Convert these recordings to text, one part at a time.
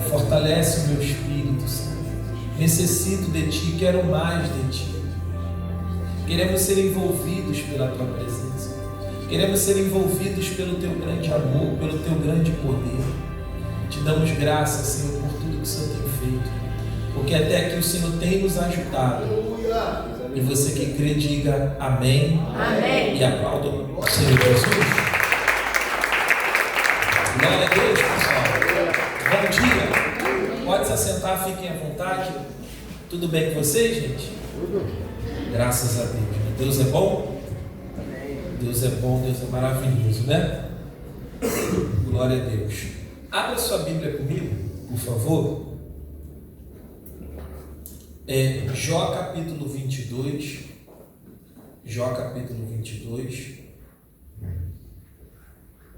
Fortalece o meu espírito, Senhor. Necessito de Ti, quero mais de Ti. Queremos ser envolvidos pela Tua presença. Queremos ser envolvidos pelo Teu grande amor, pelo Teu grande poder. Te damos graças, Senhor, por tudo que o Senhor tem feito. Porque até aqui o Senhor tem nos ajudado. E você que crê, diga amém. Amém. E aplauda o Senhor Jesus. Glória a Deus, pessoal. Bom dia. Pode se assentar, fiquem à vontade. Tudo bem com vocês, gente? Graças a Deus. Deus é bom? Deus é bom, Deus é maravilhoso, né? Glória a Deus. Abra sua Bíblia comigo, por favor. Jó capítulo 22. Jó capítulo 22.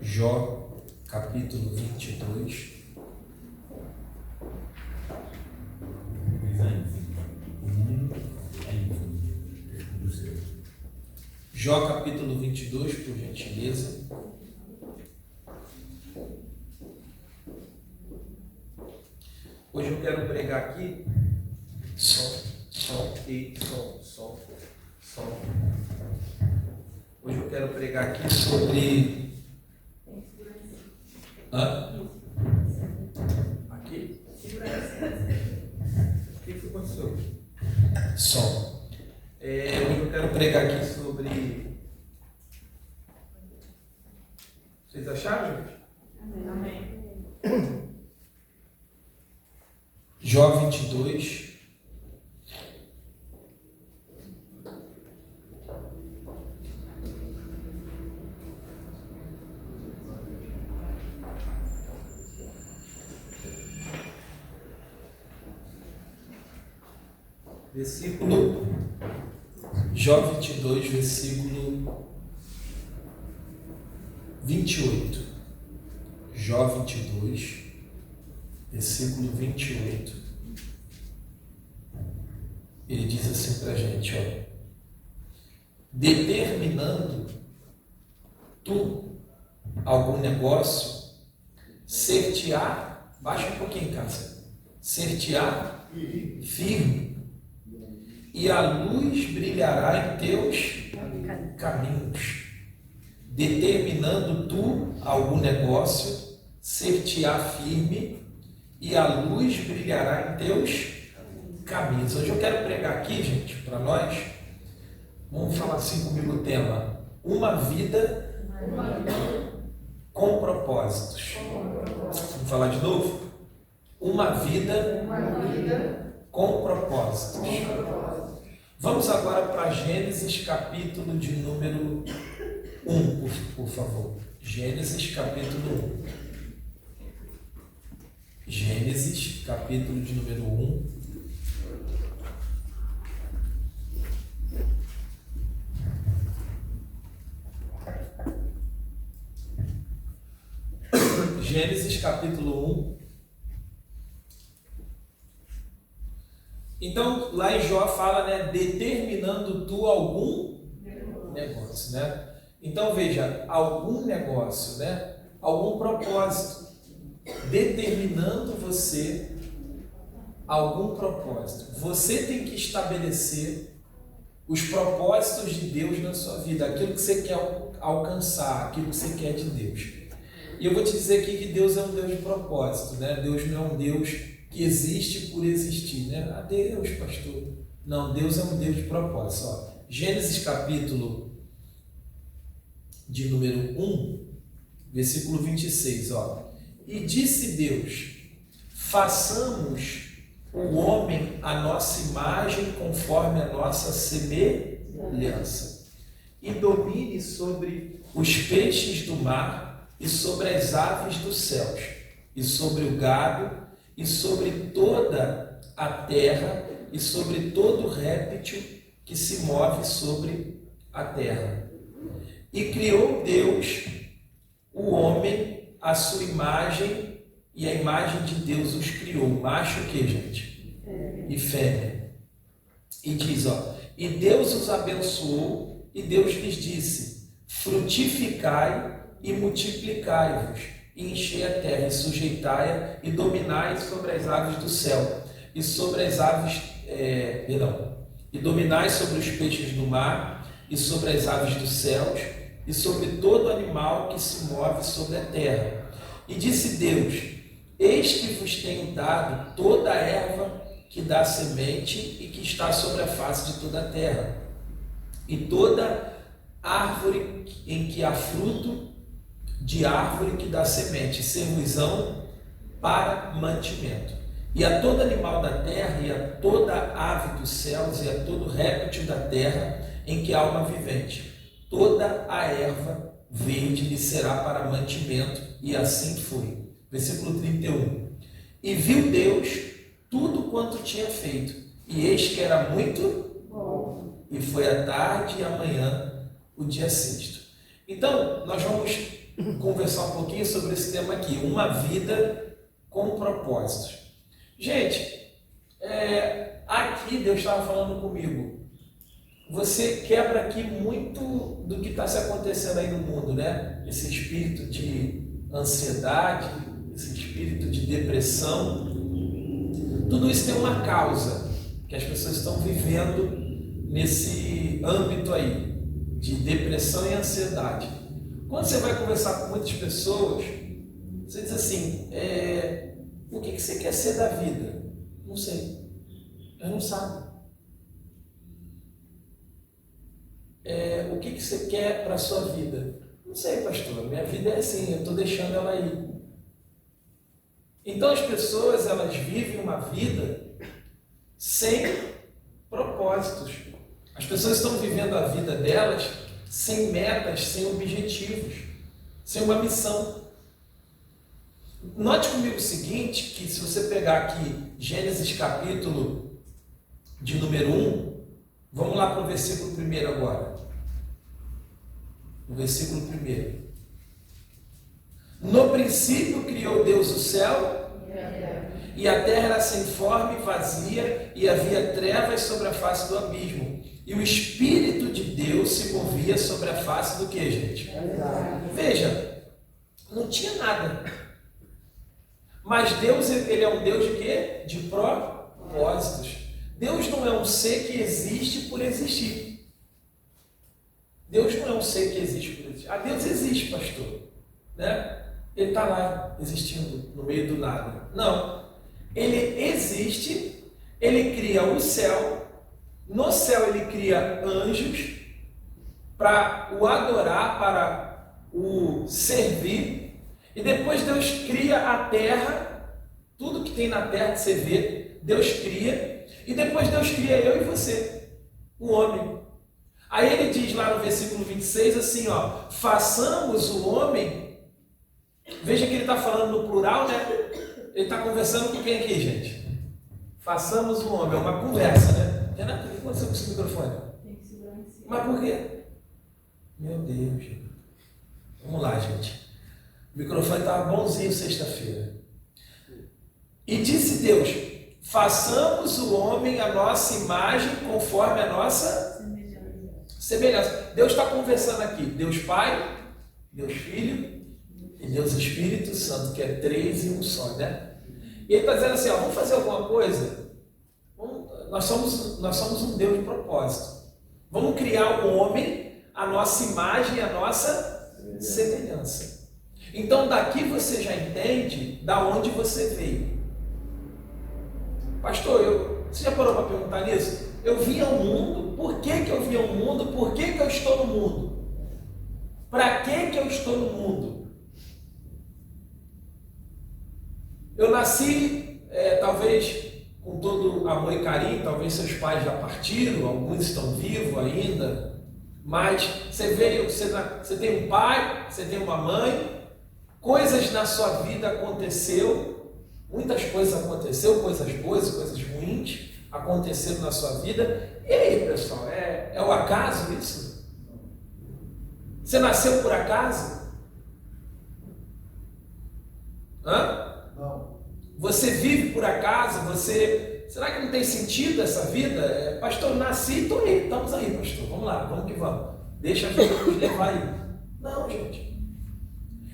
Jó capítulo 22. Jó capítulo 22, por gentileza. Hoje eu quero pregar aqui. Som. Hoje eu quero pregar aqui sobre. Aqui? O que aconteceu? Som. Hoje eu quero pregar aqui sobre. Vocês acharam, gente? Amém. Jó 22. Versículo Jó 22, versículo 28. Jó 22, versículo 28. Ele diz assim para a gente, ó: determinando tu algum negócio, ser-te-á, baixa um pouquinho, Cássia, ser-te-á firme, e a luz brilhará em teus caminhos. Determinando tu algum negócio, ser-te-á firme, e a luz brilhará em teus caminhos. Hoje eu quero pregar aqui, gente, para nós. Vamos falar assim comigo o tema: uma vida com propósitos. Vamos falar de novo? Uma vida com propósitos. Vamos agora para Gênesis capítulo de número 1, por favor. Gênesis capítulo 1. Gênesis capítulo de número 1. Gênesis capítulo 1. Então, lá em Jó fala, né, determinando tu algum negócio, né? Então, veja, algum negócio, né? Algum propósito. Determinando você algum propósito. Você tem que estabelecer os propósitos de Deus na sua vida, aquilo que você quer alcançar, aquilo que você quer de Deus. E eu vou te dizer aqui que Deus é um Deus de propósito, né? Deus não é um Deus que existe por existir, né? Ah, Deus, pastor. Não, Deus é um Deus de propósito. Ó, Gênesis capítulo de número 1, versículo 26, ó. E disse Deus: façamos o homem à nossa imagem, conforme a nossa semelhança, e domine sobre os peixes do mar, e sobre as aves dos céus, e sobre o gado, e sobre toda a terra, e sobre todo réptil que se move sobre a terra. E criou Deus o homem à sua imagem, e a imagem de Deus os criou, macho o que, gente? E fêmea. E diz, ó, e Deus os abençoou, e Deus lhes disse: frutificai e multiplicai-vos, e enchei a terra, e sujeitai-a, e dominai sobre as aves do céu, e sobre as aves, e dominai sobre os peixes do mar, e sobre as aves dos céus, e sobre todo animal que se move sobre a terra. E disse Deus: eis que vos tenho dado toda a erva que dá semente e que está sobre a face de toda a terra, e toda árvore em que há fruto de árvore que dá semente, servos-ão para mantimento. E a todo animal da terra, e a toda ave dos céus, e a todo réptil da terra em que há uma vivente, toda a erva verde lhe será para mantimento. E assim foi. Versículo 31. E viu Deus tudo quanto tinha feito, e eis que era muito bom. E foi a tarde e a manhã, o dia sexto. Então, nós vamos conversar um pouquinho sobre esse tema aqui, uma vida com propósitos. Gente, aqui Deus estava falando comigo. Você quebra aqui muito do que está se acontecendo aí no mundo, né? Esse espírito de ansiedade, esse espírito de depressão. Tudo isso tem uma causa que as pessoas estão vivendo nesse âmbito aí de depressão e ansiedade. Quando você vai conversar com muitas pessoas, você diz assim: o que você quer ser da vida? Não sei. Eu não sabe. O que você quer para a sua vida? Não sei, pastor. Minha vida é assim, eu estou deixando ela ir. Então as pessoas, elas vivem uma vida sem propósitos. As pessoas estão vivendo a vida delas sem metas, sem objetivos, sem uma missão. Note comigo o seguinte, que se você pegar aqui Gênesis capítulo de número 1, vamos lá para o versículo 1 agora. O versículo 1. No princípio criou Deus o céu, e a terra era sem forma e vazia, e havia trevas sobre a face do abismo. E o Espírito de Deus se movia sobre a face do que, gente? Veja, não tinha nada. Mas Deus, ele é um Deus de quê? De propósitos. Deus não é um ser que existe por existir. Deus não é um ser que existe por existir. Deus existe, pastor. Né? Ele está lá, existindo no meio do nada. Não. Ele existe, ele cria o céu. No céu ele cria anjos para o adorar, para o servir. E depois Deus cria a terra, tudo que tem na terra que você vê, Deus cria. E depois Deus cria eu e você, o homem. Aí ele diz lá no versículo 26 assim, ó: façamos o homem. Veja que ele está falando no plural, né? Ele está conversando com quem aqui, gente? Façamos o homem, é uma conversa, né? Renato, o que aconteceu com esse microfone? Tem que segurar em cima. Mas por quê? Meu Deus, gente. Vamos lá, gente. O microfone estava bonzinho sexta-feira. E disse Deus: façamos o homem à nossa imagem, conforme a nossa semelhança. Deus está conversando aqui. Deus Pai, Deus Filho e Deus Espírito Santo, que é 3 em um só, né? E ele está dizendo assim, ó, vamos fazer alguma coisa? Nós somos um Deus de propósito. Vamos criar o homem, a nossa imagem e a nossa semelhança. Então daqui você já entende da onde você veio. Pastor, você já parou para perguntar nisso? Eu vim ao mundo, por que eu vim ao mundo? Por que eu estou no mundo? Para que eu estou no mundo? Eu nasci, talvez com todo amor e carinho, talvez seus pais já partiram, alguns estão vivos ainda, mas você veio, você tem um pai, você tem uma mãe, coisas na sua vida aconteceu, muitas coisas aconteceram, coisas boas, coisas ruins aconteceram na sua vida. E aí, pessoal, é o acaso isso? Você nasceu por acaso? Não. Você vive por acaso? Será que não tem sentido essa vida? Pastor, nasci e estou aí, estamos aí, pastor, vamos lá, vamos que vamos. Deixa a vida nos levar aí. Não, gente.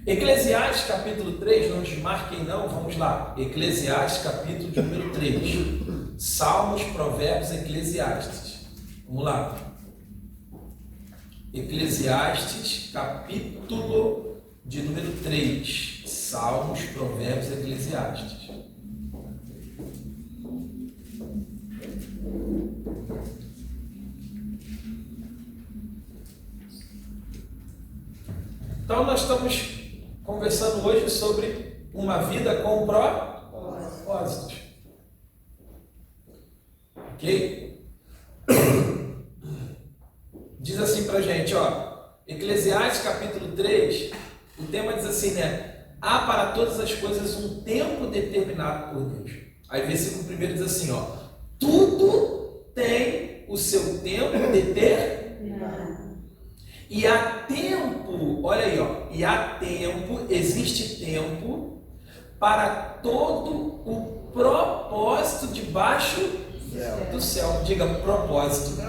Eclesiastes capítulo 3, não desmarquem não, vamos lá. Eclesiastes capítulo de número 3. Salmos, Provérbios, Eclesiastes. Vamos lá. Eclesiastes capítulo de número 3. Salmos, Provérbios, Eclesiastes. Então nós estamos conversando hoje sobre uma vida com propósitos. Ok? Diz assim pra gente, ó, Eclesiastes capítulo 3, o tema diz assim, né? Há para todas as coisas um tempo determinado por Deus. Aí versículo 1 diz assim, ó, tudo tem o seu tempo determinado. E há tempo, olha aí, ó, e há tempo, existe tempo para todo o propósito debaixo do céu. Diga propósito.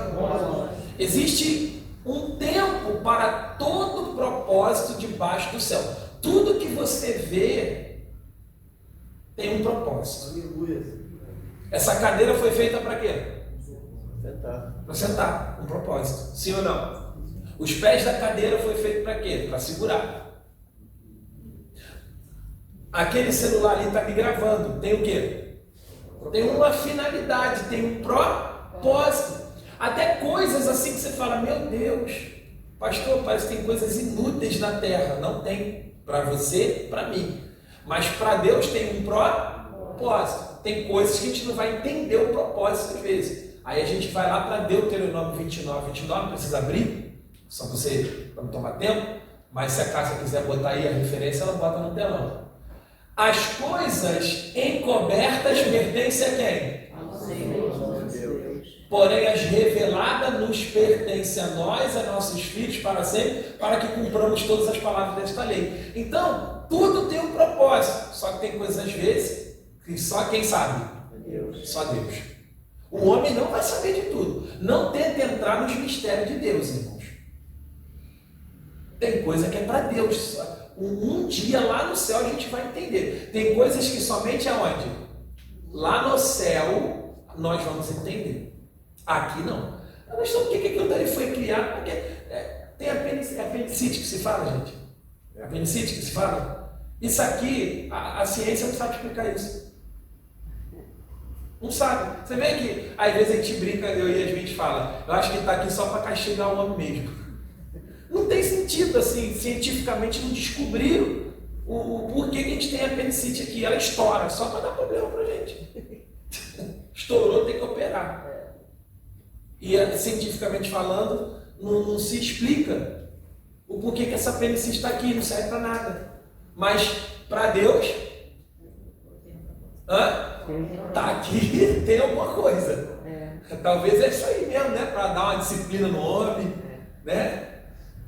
Existe um tempo para todo o propósito debaixo do céu. Tudo que você vê tem um propósito. Essa cadeira foi feita para quê? Para sentar, um propósito. Sim ou não? Os pés da cadeira foi feito para quê? Para segurar. Aquele celular ali está me gravando. Tem o quê? Tem uma finalidade, tem um propósito. Até coisas assim que você fala, meu Deus, pastor, parece que tem coisas inúteis na terra. Não tem para você, para mim. Mas para Deus tem um propósito. Tem coisas que a gente não vai entender o propósito às vezes. Aí a gente vai lá para Deuteronômio 29, precisa abrir? Só você, para não tomar tempo, mas se a Cássia quiser botar aí a referência, ela bota no telão. As coisas encobertas pertencem a quem? Porém, as reveladas nos pertencem a nós, a nossos filhos, para sempre, para que cumpramos todas as palavras desta lei. Então, tudo tem um propósito, só que tem coisas às vezes que só quem sabe? Só Deus. O homem não vai saber de tudo. Não tenta entrar nos mistérios de Deus, irmãos. Tem coisa que é para Deus. Um dia lá no céu a gente vai entender. Tem coisas que somente aonde? Lá no céu nós vamos entender. Aqui não. Nós estamos, por que aquilo dali foi criado? Porque tem apendicite que se fala, gente. Apendicite que se fala. Isso aqui, a ciência não sabe explicar isso. Não sabe. Você vê que às vezes a gente brinca, eu e a gente fala, eu acho que está aqui só para castigar o homem mesmo. Não tem sentido assim, cientificamente não descobriram o porquê que a gente tem apendicite aqui. Ela estoura, só para dar problema para a gente. Estourou, tem que operar. E cientificamente falando, não se explica o porquê que essa apendicite está aqui, não serve para nada. Mas para Deus, está aqui, tem alguma coisa. Talvez é isso aí mesmo, né? Para dar uma disciplina no homem, né?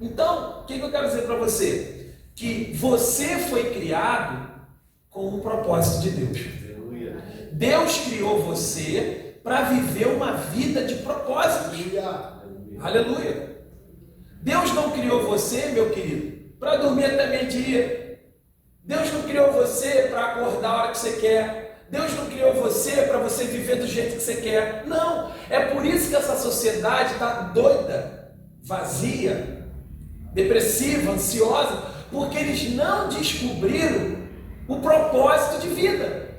Então, o que eu quero dizer para você? Que você foi criado com um propósito de Deus. Deus criou você para viver uma vida de propósitos. Aleluia. Deus não criou você, meu querido, para dormir até meio-dia. Deus não criou você para acordar a hora que você quer. Deus não criou você para você viver do jeito que você quer. Não. É por isso que essa sociedade está doida, vazia, depressiva, ansiosa, porque eles não descobriram o propósito de vida.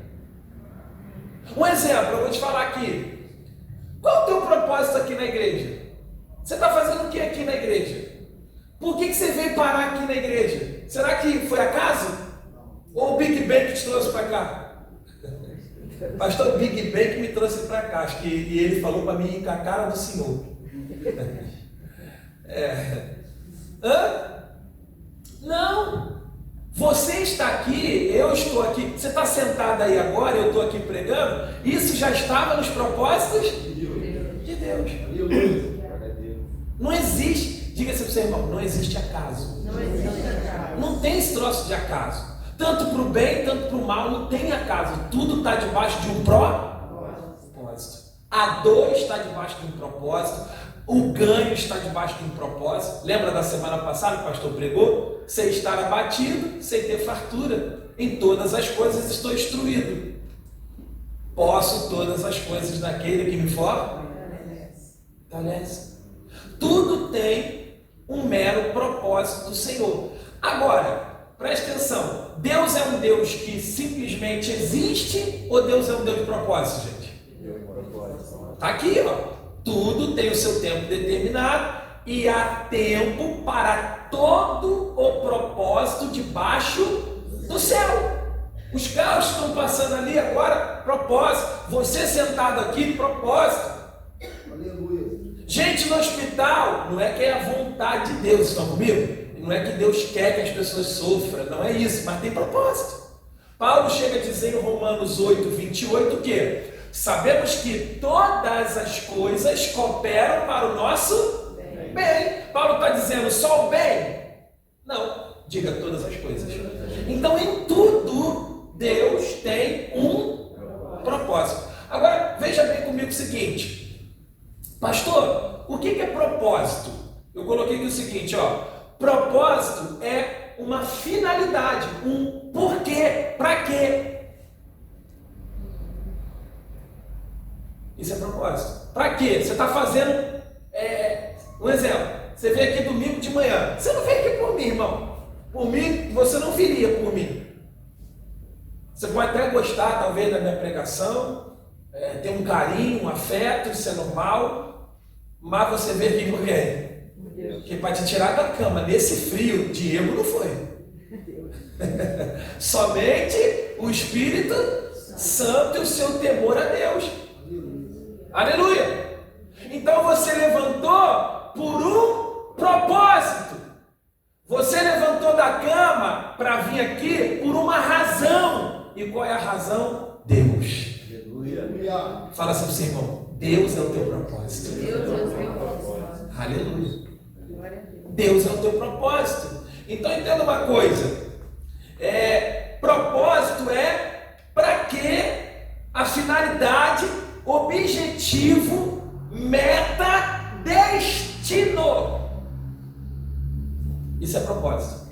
Um exemplo, eu vou te falar aqui. Qual é o teu propósito aqui na igreja? Você está fazendo o que aqui na igreja? Por que você veio parar aqui na igreja? Será que foi acaso? Ou o Big Bang que te trouxe para cá? Pastor Big Bang que me trouxe para cá, acho que e ele falou para mim com a cara do Senhor. Não, você está aqui, eu estou aqui, você está sentado aí agora, eu estou aqui pregando, isso já estava nos propósitos de Deus. Não existe, diga-se para o seu irmão, não existe acaso. Não tem esse troço de acaso. Tanto para o bem, tanto para o mal, não tem acaso. Tudo está debaixo de um propósito. A dor está debaixo de um propósito. O ganho está debaixo de um propósito. Lembra da semana passada que o pastor pregou? Sem estar abatido, sem ter fartura. Em todas as coisas estou instruído. Posso todas as coisas naquele que me fortalece. Tudo tem um mero propósito do Senhor. Agora, preste atenção. Deus é um Deus que simplesmente existe ou Deus é um Deus de propósito, gente? Está aqui, ó. Tudo tem o seu tempo determinado e há tempo para todo o propósito debaixo do céu. Os carros estão passando ali agora, propósito. Você sentado aqui, propósito. Aleluia. Gente no hospital, não é que é a vontade de Deus, estão comigo? Não é que Deus quer que as pessoas sofram, não é isso, mas tem propósito. Paulo chega a dizer em Romanos 8, 28 o quê? Sabemos que todas as coisas cooperam para o nosso bem. Paulo está dizendo só o bem? Não, diga todas as coisas. Então em tudo Deus tem um propósito. Agora veja bem comigo o seguinte, pastor, o que é propósito? Eu coloquei aqui o seguinte, ó, propósito é uma finalidade, um porquê, para quê? Isso é propósito. Para quê? Você está fazendo, um exemplo, você vem aqui domingo de manhã, você não vem aqui por mim, irmão. Por mim, você não viria por mim. Você pode até gostar, talvez, da minha pregação, ter um carinho, um afeto, isso é normal, mas você veio aqui por quem? Porque para te tirar da cama, nesse frio, Diego não foi. Somente o Espírito Santo e o seu temor a Deus. Aleluia! Então você levantou por um propósito. Você levantou da cama para vir aqui por uma razão. E qual é a razão? Deus. Aleluia. Fala assim para o seu irmão: Deus é o teu propósito. Deus é o teu propósito. Aleluia. Deus é o teu propósito. Então entenda uma coisa. Propósito é para quê? A finalidade, objetivo, meta, destino. Isso é propósito.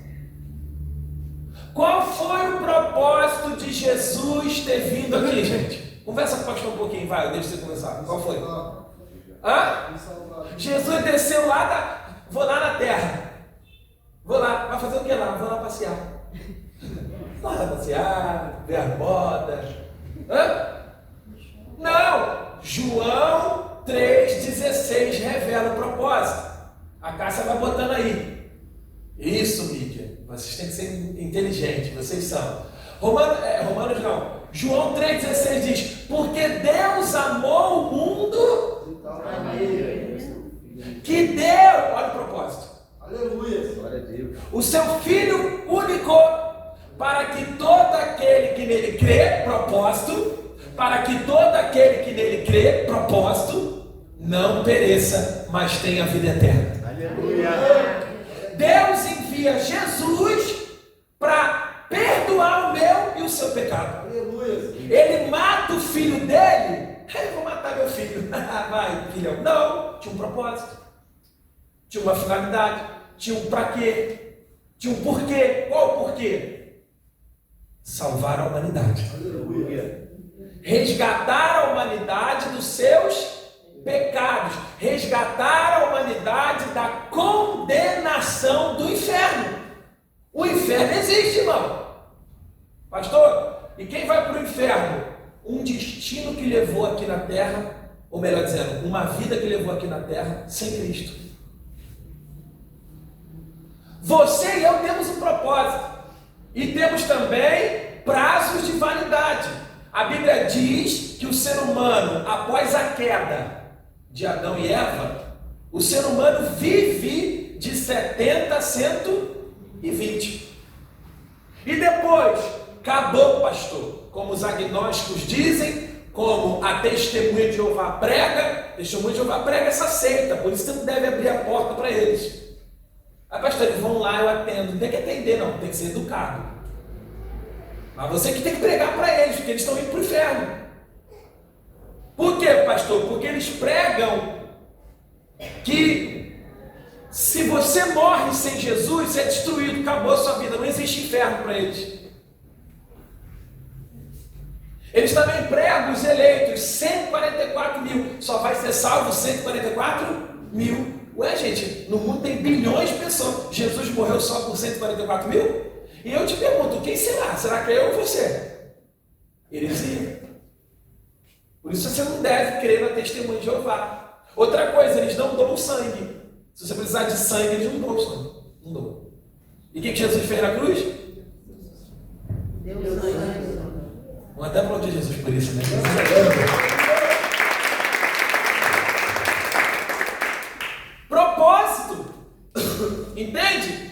Qual foi o propósito de Jesus ter vindo aqui, gente? Conversa com o pastor um pouquinho, vai, deixa você começar. Qual foi? Jesus desceu lá, vou lá na terra. Vou lá, vai fazer o que lá? Vou lá passear. Vou lá passear, ver as modas. Não! João 3,16 revela o propósito. A Cássia vai botando aí. Isso, Mídia. Vocês têm que ser inteligentes, vocês são. Romanos não. João 3,16 diz: porque Deus amou o mundo que deu, olha o propósito. Aleluia. Glória a Deus. O seu Filho único, para que todo aquele que nele crê, propósito, para que todo aquele que nele crê, propósito, não pereça, mas tenha vida eterna. Aleluia. Deus envia Jesus para perdoar o meu e o seu pecado. Aleluia. Ele mata o filho dele. Eu vou matar meu filho. Vai, filhão. Não, tinha um propósito. Tinha uma finalidade. Tinha um para quê. Tinha um porquê. Qual o porquê? Salvar a humanidade. Aleluia. Resgatar a humanidade dos seus pecados. Resgatar a humanidade da condenação do inferno. O inferno existe, irmão. Pastor, e quem vai para o inferno? Um destino que levou aqui na terra, ou melhor dizendo, uma vida que levou aqui na terra sem Cristo. Você e eu temos um propósito. E temos também prazos de validade. A Bíblia diz que o ser humano, após a queda de Adão e Eva, o ser humano vive de 70 a 120. E depois, acabou, pastor. Como os agnósticos dizem, como a Testemunha de Jeová prega, Testemunha de Jeová prega essa seita, por isso você não deve abrir a porta para eles. Aí, pastor, eles vão lá, eu atendo. Não tem que atender, não, tem que ser educado. Mas você que tem que pregar para eles, porque eles estão indo para o inferno. Por quê, pastor? Porque eles pregam que se você morre sem Jesus, você é destruído, acabou a sua vida, não existe inferno para eles. Eles também pregam os eleitos, 144 mil, só vai ser salvo 144 mil. Ué, gente, no mundo tem bilhões de pessoas, Jesus morreu só por 144 mil? E eu te pergunto, quem será? Será que é eu ou você? Heresia. Por isso você não deve crer na testemunha de Jeová. Outra coisa, eles não dão sangue. Se você precisar de sangue, eles não dão sangue. Não dão. E o que Jesus fez na cruz? Deu sangue. Vamos até aplaudir Jesus por isso, né? Propósito. Entende?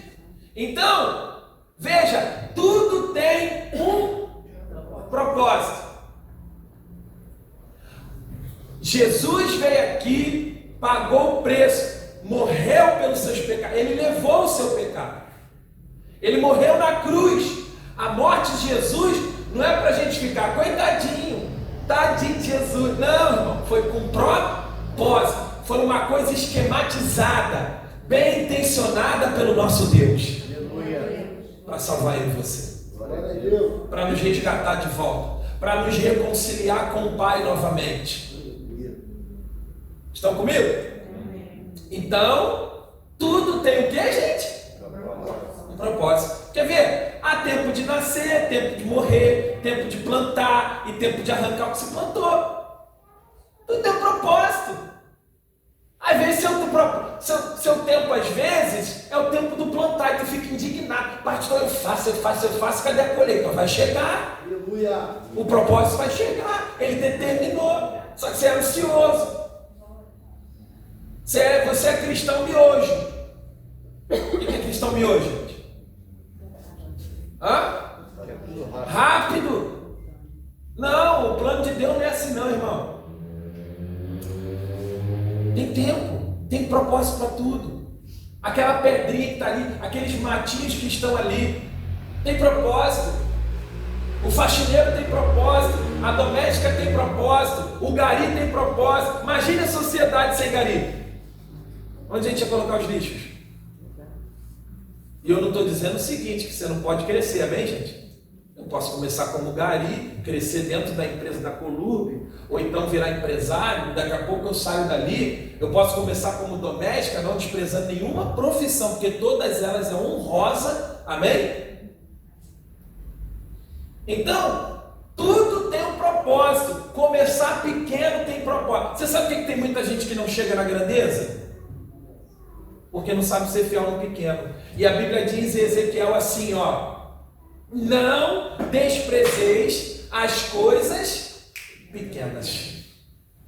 Então, veja, tudo tem um propósito. Jesus veio aqui, pagou o preço, morreu pelos seus pecados, ele levou o seu pecado. Ele morreu na cruz. A morte de Jesus não é para a gente ficar, coitadinho, tadinho de Jesus. Não, irmão, foi com propósito. Foi uma coisa esquematizada, bem intencionada pelo nosso Deus. Para salvar eu e você. Para nos resgatar de volta. Para nos reconciliar com o Pai novamente. Estão comigo? Então, tudo tem o que, gente? Um propósito. Quer ver? Há tempo de nascer, tempo de morrer, tempo de plantar e tempo de arrancar o que se plantou. Tudo tem um propósito. Às vezes, seu tempo, às vezes, é o tempo do plantar e tu fica indignado. Pastor, eu faço, cadê a colheita? Vai chegar. Aleluia. O propósito vai chegar. Ele determinou. Só que você é ansioso. Você é cristão miojo. O que é cristão miojo, gente? Hã? Rápido. Não, o plano de Deus não é assim não, irmão. Tem tempo, tem propósito para tudo. Aquela pedrinha que está ali, aqueles matinhos que estão ali, tem propósito. O faxineiro tem propósito, a doméstica tem propósito, o gari tem propósito. Imagine a sociedade sem gari. Onde a gente ia colocar os lixos? E eu não estou dizendo o seguinte, que você não pode crescer, amém, gente? Eu posso começar como gari, crescer dentro da empresa da Colurbe, ou então virar empresário, daqui a pouco eu saio dali. Eu posso começar como doméstica, não desprezando nenhuma profissão, porque todas elas é honrosa, amém? Então, tudo tem um propósito. Começar pequeno tem propósito. Você sabe por que tem muita gente que não chega na grandeza? Porque não sabe ser fiel no pequeno. E a Bíblia diz em Ezequiel assim, ó: não desprezeis as coisas pequenas.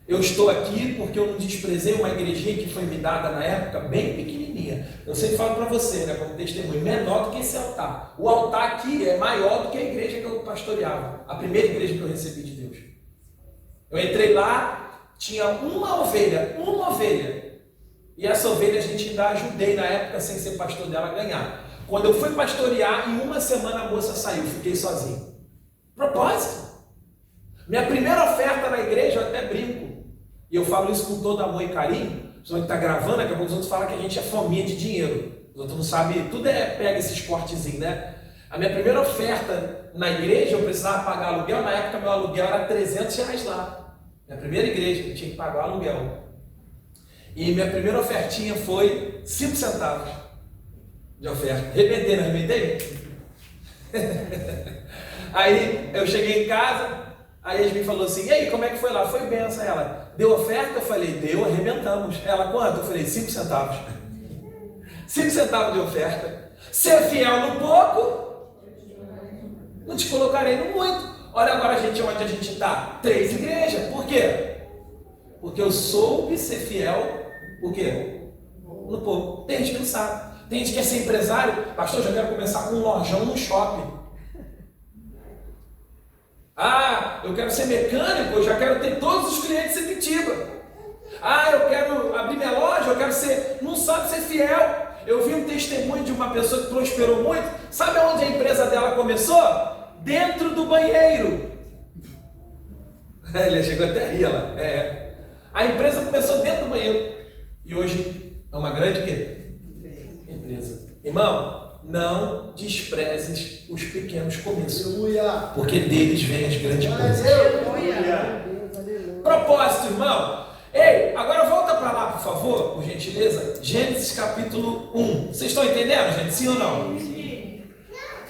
Eu estou aqui porque eu não desprezei uma igrejinha que foi me dada na época, bem pequenininha. Eu sempre falo para você, né, como testemunho, menor do que esse altar. O altar aqui é maior do que a igreja que eu pastoreava, a primeira igreja que eu recebi de Deus. Eu entrei lá, tinha uma ovelha, e essa ovelha a gente ainda ajudei na época, sem ser pastor dela, a ganhar. Quando eu fui pastorear, em uma semana a moça saiu, fiquei sozinho. Propósito. Minha primeira oferta na igreja, eu até brinco, e eu falo isso com todo amor e carinho. Só que está gravando, daqui a pouco os outros falam que a gente é fominha de dinheiro. Os outros não sabem, tudo pega esses cortezinhos, né? A minha primeira oferta na igreja, eu precisava pagar aluguel. Na época, meu aluguel era R$300 lá. Minha primeira igreja, eu tinha que pagar o aluguel. E minha primeira ofertinha foi 5 centavos de oferta. Arrebentei, não arrebentei? Aí eu cheguei em casa, aí a Yasmin falou assim: e aí, como é que foi lá? Foi benção. Ela, deu oferta? Eu falei, deu, arrebentamos. Ela, quanto? Eu falei, 5 centavos. 5 centavos de oferta. Ser fiel no pouco, não te colocarei no muito. Olha agora onde a gente está. 3 igrejas. Por quê? Porque eu soube ser fiel, o quê? No pouco. Tem gente que não sabe. Tem gente que quer ser empresário. Pastor, já quero começar com um lojão no shopping. Ah, eu quero ser mecânico, eu já quero ter todos os clientes em Sepitiba. Ah, eu quero abrir minha loja, eu quero ser... Não sabe ser fiel. Eu vi um testemunho de uma pessoa que prosperou muito. Sabe onde a empresa dela começou? Dentro do banheiro. Ele chegou até a rir lá. A empresa começou dentro do banheiro. E hoje é uma grande quê? Empresa. Irmão, não desprezes os pequenos começos, Aleluia. porque deles vêm as grandes coisas. Aleluia. Propósito, irmão. Ei, agora volta para lá, por favor, por gentileza. Gênesis capítulo 1. Vocês estão entendendo, gente? Sim ou não?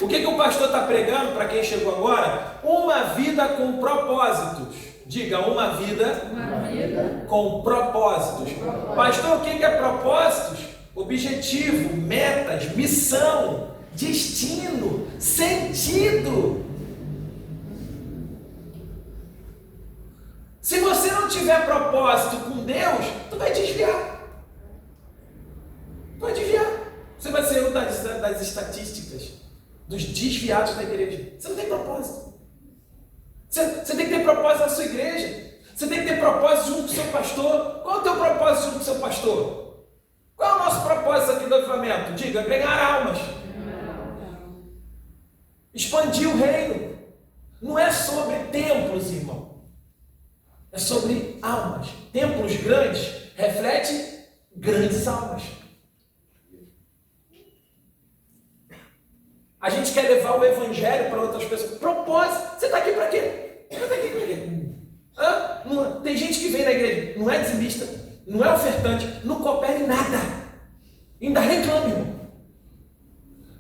O que o pastor está pregando para quem chegou agora? Uma vida com propósitos. Diga, uma vida com propósitos. Pastor, o que é propósitos? Objetivo, metas, missão, destino, sentido. Se você não tiver propósito com Deus, tu vai desviar. Tu vai desviar. Você vai ser um das estatísticas dos desviados da igreja. Você não tem propósito. Você tem que ter propósito na sua igreja. Você tem que ter propósito junto com o seu pastor. Qual é o teu propósito junto com o seu pastor? Qual é o nosso propósito aqui do avivamento? Diga, ganhar almas. Expandir o reino. Não é sobre templos, irmão. É sobre almas. Templos grandes refletem grandes almas. A gente quer levar o evangelho para outras pessoas. Propósito. Você está aqui para quê? Você está aqui para quê? Tem gente que vem na igreja, não é dizimista, não é ofertante, não coopera em nada. Ainda reclama, irmão.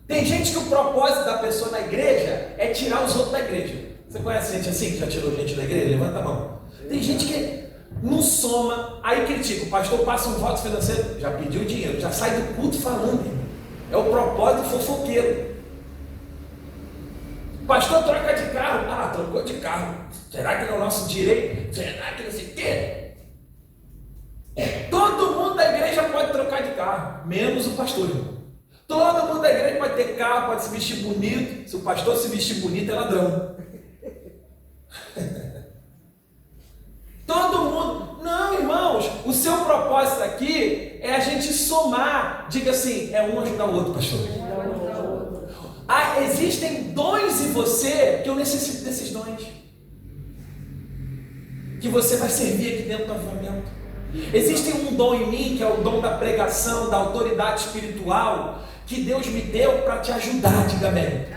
Tem gente que o propósito da pessoa na igreja é tirar os outros da igreja. Você conhece gente assim que já tirou gente da igreja? Levanta a mão. Tem gente que não soma, aí critica. O pastor passa um voto financeiro, já pediu dinheiro, já sai do culto falando, irmão. É o propósito fofoqueiro. O pastor troca de carro. Ah, trocou de carro. Será que é o nosso direito? Será que não sei o quê? Todo mundo da igreja pode trocar de carro, menos o pastor, irmão. Todo mundo da igreja pode ter carro, pode se vestir bonito. Se o pastor se vestir bonito, é ladrão. Todo mundo. Não, irmãos, o seu propósito aqui é a gente somar. Diga assim, é um ajudar o outro, pastor. Existem dons em você que eu necessito desses dons. Que você vai servir aqui dentro do avivamento. Existe um dom em mim, que é o dom da pregação, da autoridade espiritual, que Deus me deu para te ajudar, diga amém.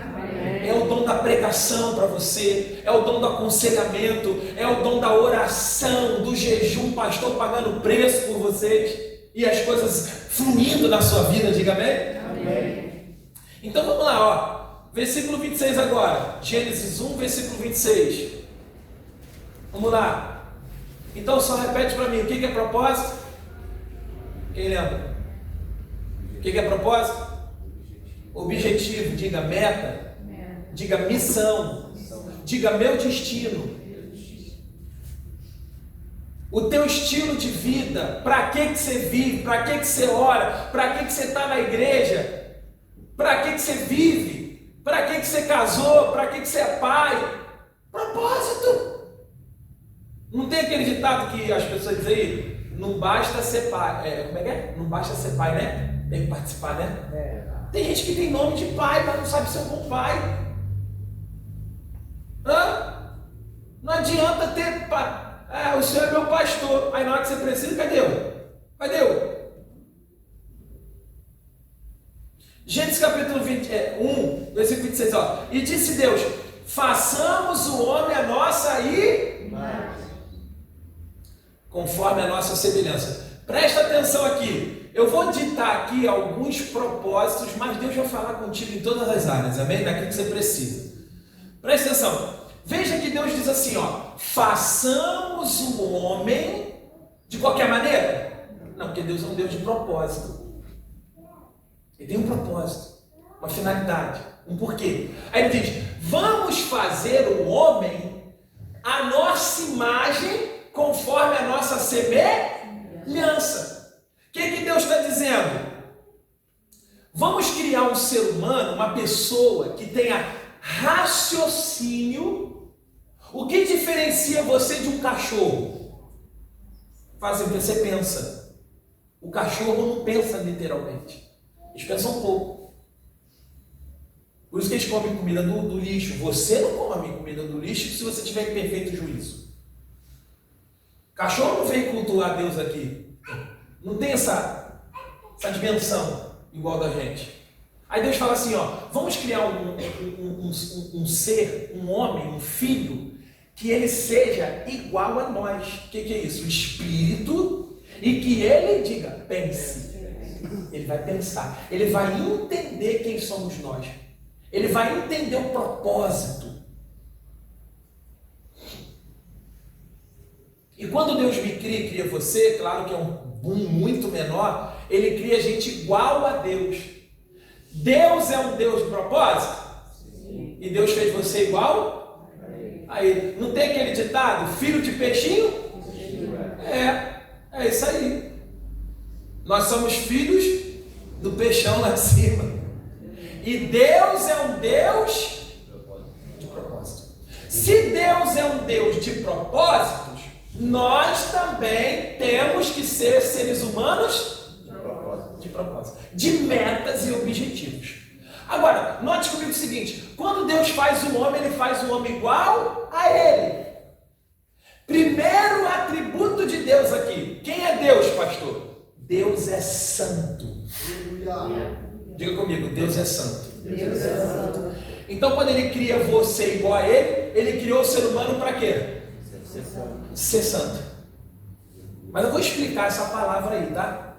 É o dom da pregação para você, é o dom do aconselhamento, é o dom da oração, do jejum, pastor pagando preço por vocês, e as coisas fluindo na sua vida, diga amém? Amém. Então vamos lá, ó. Versículo 26 agora, Gênesis 1, versículo 26. Vamos lá. Então só repete para mim, o que é propósito? Quem lembra? O que é propósito? Objetivo, diga meta, diga missão, diga meu destino. O teu estilo de vida, para que você vive, para que você ora, para que você está na igreja, para que você vive, para que você casou, para que você é pai. Propósito. Não tem aquele ditado que as pessoas dizem aí, não basta ser pai, como é que é? Não basta ser pai, né? Tem que participar, né? Tem gente que tem nome de pai, mas não sabe ser um bom pai. Não adianta ter pai. O senhor é meu pastor. Aí na hora que você precisa, cadê eu? Cadê eu? Gênesis capítulo 1, versículo 26, ó. E disse Deus, façamos o homem a nossa conforme a nossa semelhança. Presta atenção aqui. Eu vou ditar aqui alguns propósitos, mas Deus vai falar contigo em todas as áreas, amém? Daquilo que você precisa. Presta atenção. Veja que Deus diz assim, ó. Façamos o homem de qualquer maneira? Não, porque Deus é um Deus de propósito. Ele tem um propósito, uma finalidade, um porquê. Aí ele diz, vamos fazer o homem a nossa imagem conforme a nossa semelhança. O que Deus está dizendo? Vamos criar um ser humano, uma pessoa que tenha raciocínio. O que diferencia você de um cachorro? Você pensa. O cachorro não pensa literalmente. Eles pensam um pouco. Por isso que eles comem comida do lixo. Você não come comida do lixo se você tiver perfeito juízo. Cachorro não vem cultuar Deus aqui. Não tem essa dimensão igual da gente. Aí Deus fala assim, ó, vamos criar um ser, um homem, um filho, que ele seja igual a nós. O que é isso? O espírito, e que ele diga, pense. Ele vai pensar, ele vai entender quem somos nós. Ele vai entender o propósito. E quando Deus me cria você, claro que é um boom muito menor, ele cria a gente igual a Deus. Deus é um Deus de propósito? Sim. E Deus fez você igual a ele. Não tem aquele ditado, filho de peixinho? É isso aí. Nós somos filhos do peixão lá de cima. E Deus é um Deus de propósito. Se Deus é um Deus de propósitos, nós também temos que ser seres humanos de propósito, de metas e objetivos. Agora, note comigo o seguinte: quando Deus faz o homem, ele faz o homem igual a ele. Primeiro atributo de Deus aqui. Quem é Deus, pastor? Deus é santo. Diga comigo, Deus é santo. Deus é santo. Então, quando ele cria você igual a ele criou o ser humano para quê? Ser santo. Mas eu vou explicar essa palavra aí, tá?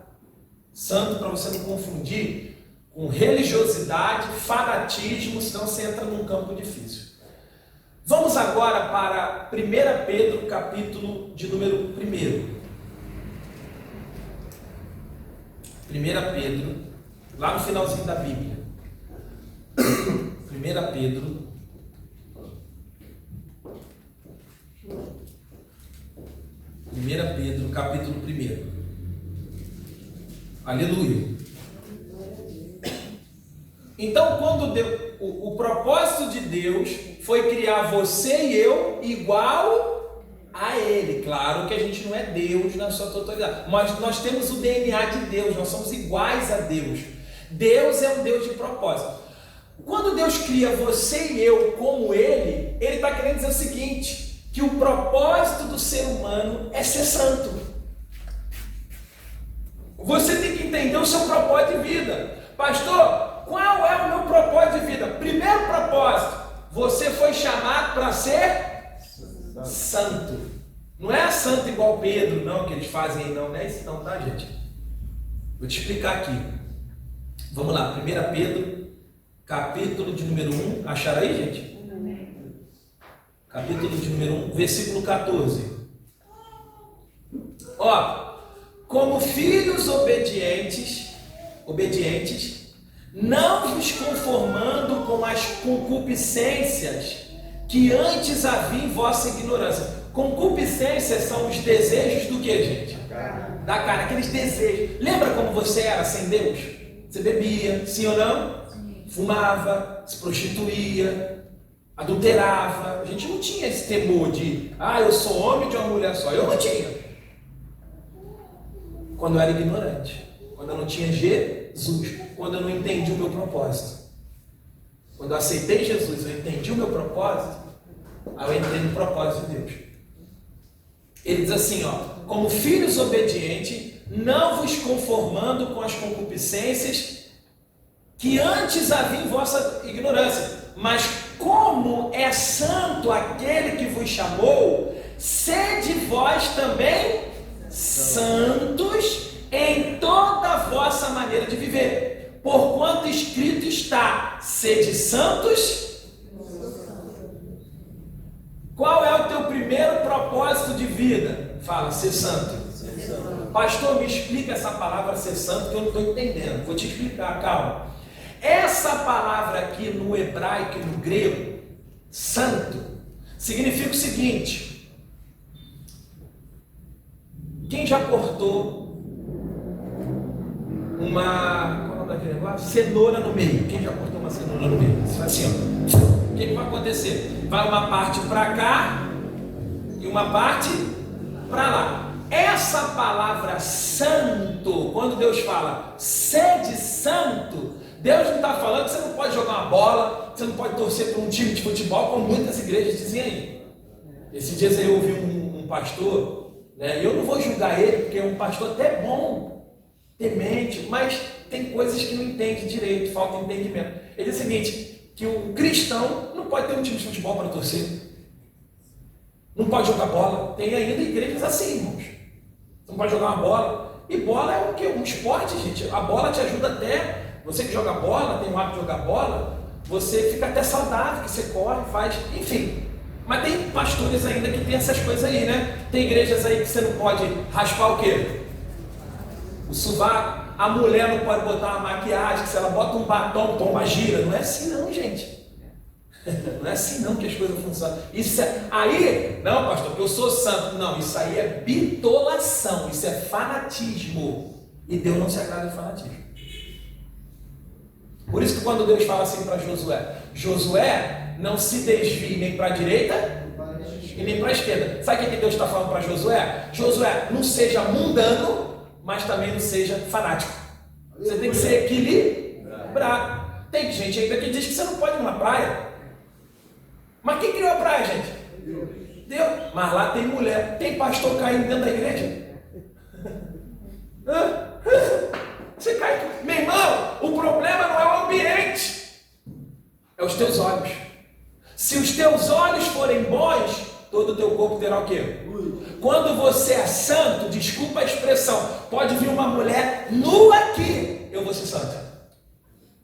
Santo, para você não confundir com religiosidade, fanatismo, senão você entra num campo difícil. Vamos agora para 1 Pedro, capítulo de número 1. 1 Pedro, lá no finalzinho da Bíblia. 1 Pedro, capítulo 1. Aleluia. Então, quando o propósito de Deus foi criar você e eu igual a Ele. Claro que a gente não é Deus na sua totalidade, mas nós temos o DNA de Deus, nós somos iguais a Deus. Deus é um Deus de propósito. Quando Deus cria você e eu como Ele está querendo dizer o seguinte, que o propósito do ser humano é ser santo. Você tem que entender o seu propósito de vida. Pastor, qual é o meu propósito de vida? Primeiro propósito, você foi chamado para ser santo. Não é santo igual Pedro, não, que eles fazem aí, não é isso não, tá, gente? Vou te explicar aqui. Vamos lá, 1 Pedro, capítulo de número 1, acharam aí, gente? Capítulo de número 1, versículo 14. Ó, como filhos obedientes, não vos conformando com as concupiscências que antes havia em vossa ignorância. Concupiscências são os desejos do que, gente? Da carne, aqueles desejos. Lembra como você era sem Deus? Você bebia, sim ou não? Fumava, se prostituía, adulterava. A gente não tinha esse temor de, eu sou homem de uma mulher só. Eu não tinha. Quando eu era ignorante, quando eu não tinha Jesus, quando eu não entendi o meu propósito. Quando eu aceitei Jesus, eu entendi o meu propósito, aí eu entrei no propósito de Deus. Ele diz assim, como filhos obedientes, não vos conformando com as concupiscências que antes havia em vossa ignorância, mas como é santo aquele que vos chamou, sede vós também santos em toda a vossa maneira de viver, porquanto escrito está, sede santos. Qual é o teu primeiro propósito de vida? Fala, ser santo. Pastor, me explica essa palavra ser santo, que eu não estou entendendo. Vou te explicar, calma. Essa palavra aqui no hebraico e no grego, santo, significa o seguinte: quem já cortou uma, qual é o nome daquele negócio? Cenoura no meio. Quem já cortou uma cenoura no meio? Você faz assim, o que vai acontecer? Vai uma parte para cá e uma parte para lá. Essa palavra santo, quando Deus fala sede santo, Deus não está falando que você não pode jogar uma bola, você não pode torcer para um time de futebol, como muitas igrejas dizem aí. Esses dias eu ouvi um pastor né? Eu não vou julgar ele, porque é um pastor até bom, temente, mas tem coisas que não entende direito, falta entendimento. Ele diz o seguinte, que o cristão não pode ter um time de futebol para torcer, não pode jogar bola. Tem ainda igrejas assim, irmãos. Você não pode jogar uma bola. E bola é o quê? Um esporte, gente. A bola te ajuda até, você que joga bola, tem o hábito de jogar bola, você fica até saudável, que você corre, faz, enfim. Mas tem pastores ainda que tem essas coisas aí, né? Tem igrejas aí que você não pode raspar o quê? O sovaco. A mulher não pode botar uma maquiagem, que se ela bota um batom, toma gira. Não é assim não, gente. Não é assim não que as coisas funcionam. Isso é... Aí, não, pastor, porque eu sou santo. Não, isso aí é bitolação, isso é fanatismo. E Deus não se agrada de fanatismo. Por isso que quando Deus fala assim para Josué, Josué, não se desvie nem para a direita e nem para a esquerda. Sabe o que Deus está falando para Josué? Josué, não seja mundano, mas também não seja fanático. Você tem que ser equilibrado. Tem gente ainda que diz que você não pode ir numa praia. Mas quem criou a praia, gente? Deus. Mas lá tem mulher. Tem pastor caindo dentro da igreja? Você cai. Meu irmão, o problema não é o ambiente, é os teus olhos. Se os teus olhos forem bons, todo o teu corpo terá o quê? Quando você é santo, desculpa a expressão, pode vir uma mulher nua aqui, eu vou ser santo.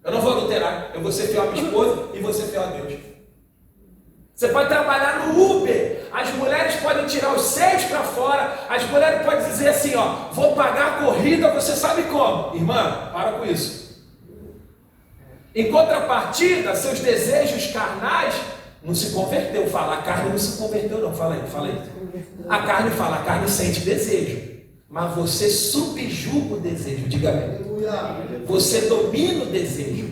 Eu não vou adulterar, eu vou ser fiel à minha esposa e vou ser fiel a Deus. Você pode trabalhar no Uber, as mulheres podem tirar os seios para fora, as mulheres podem dizer assim, ó, vou pagar a corrida, você sabe como? Irmã, para com isso. Em contrapartida, seus desejos carnais não se converteu. Fala, a carne não se converteu não, fala aí. A carne fala, a carne sente desejo, mas você subjuga o desejo, diga amém. Você domina o desejo,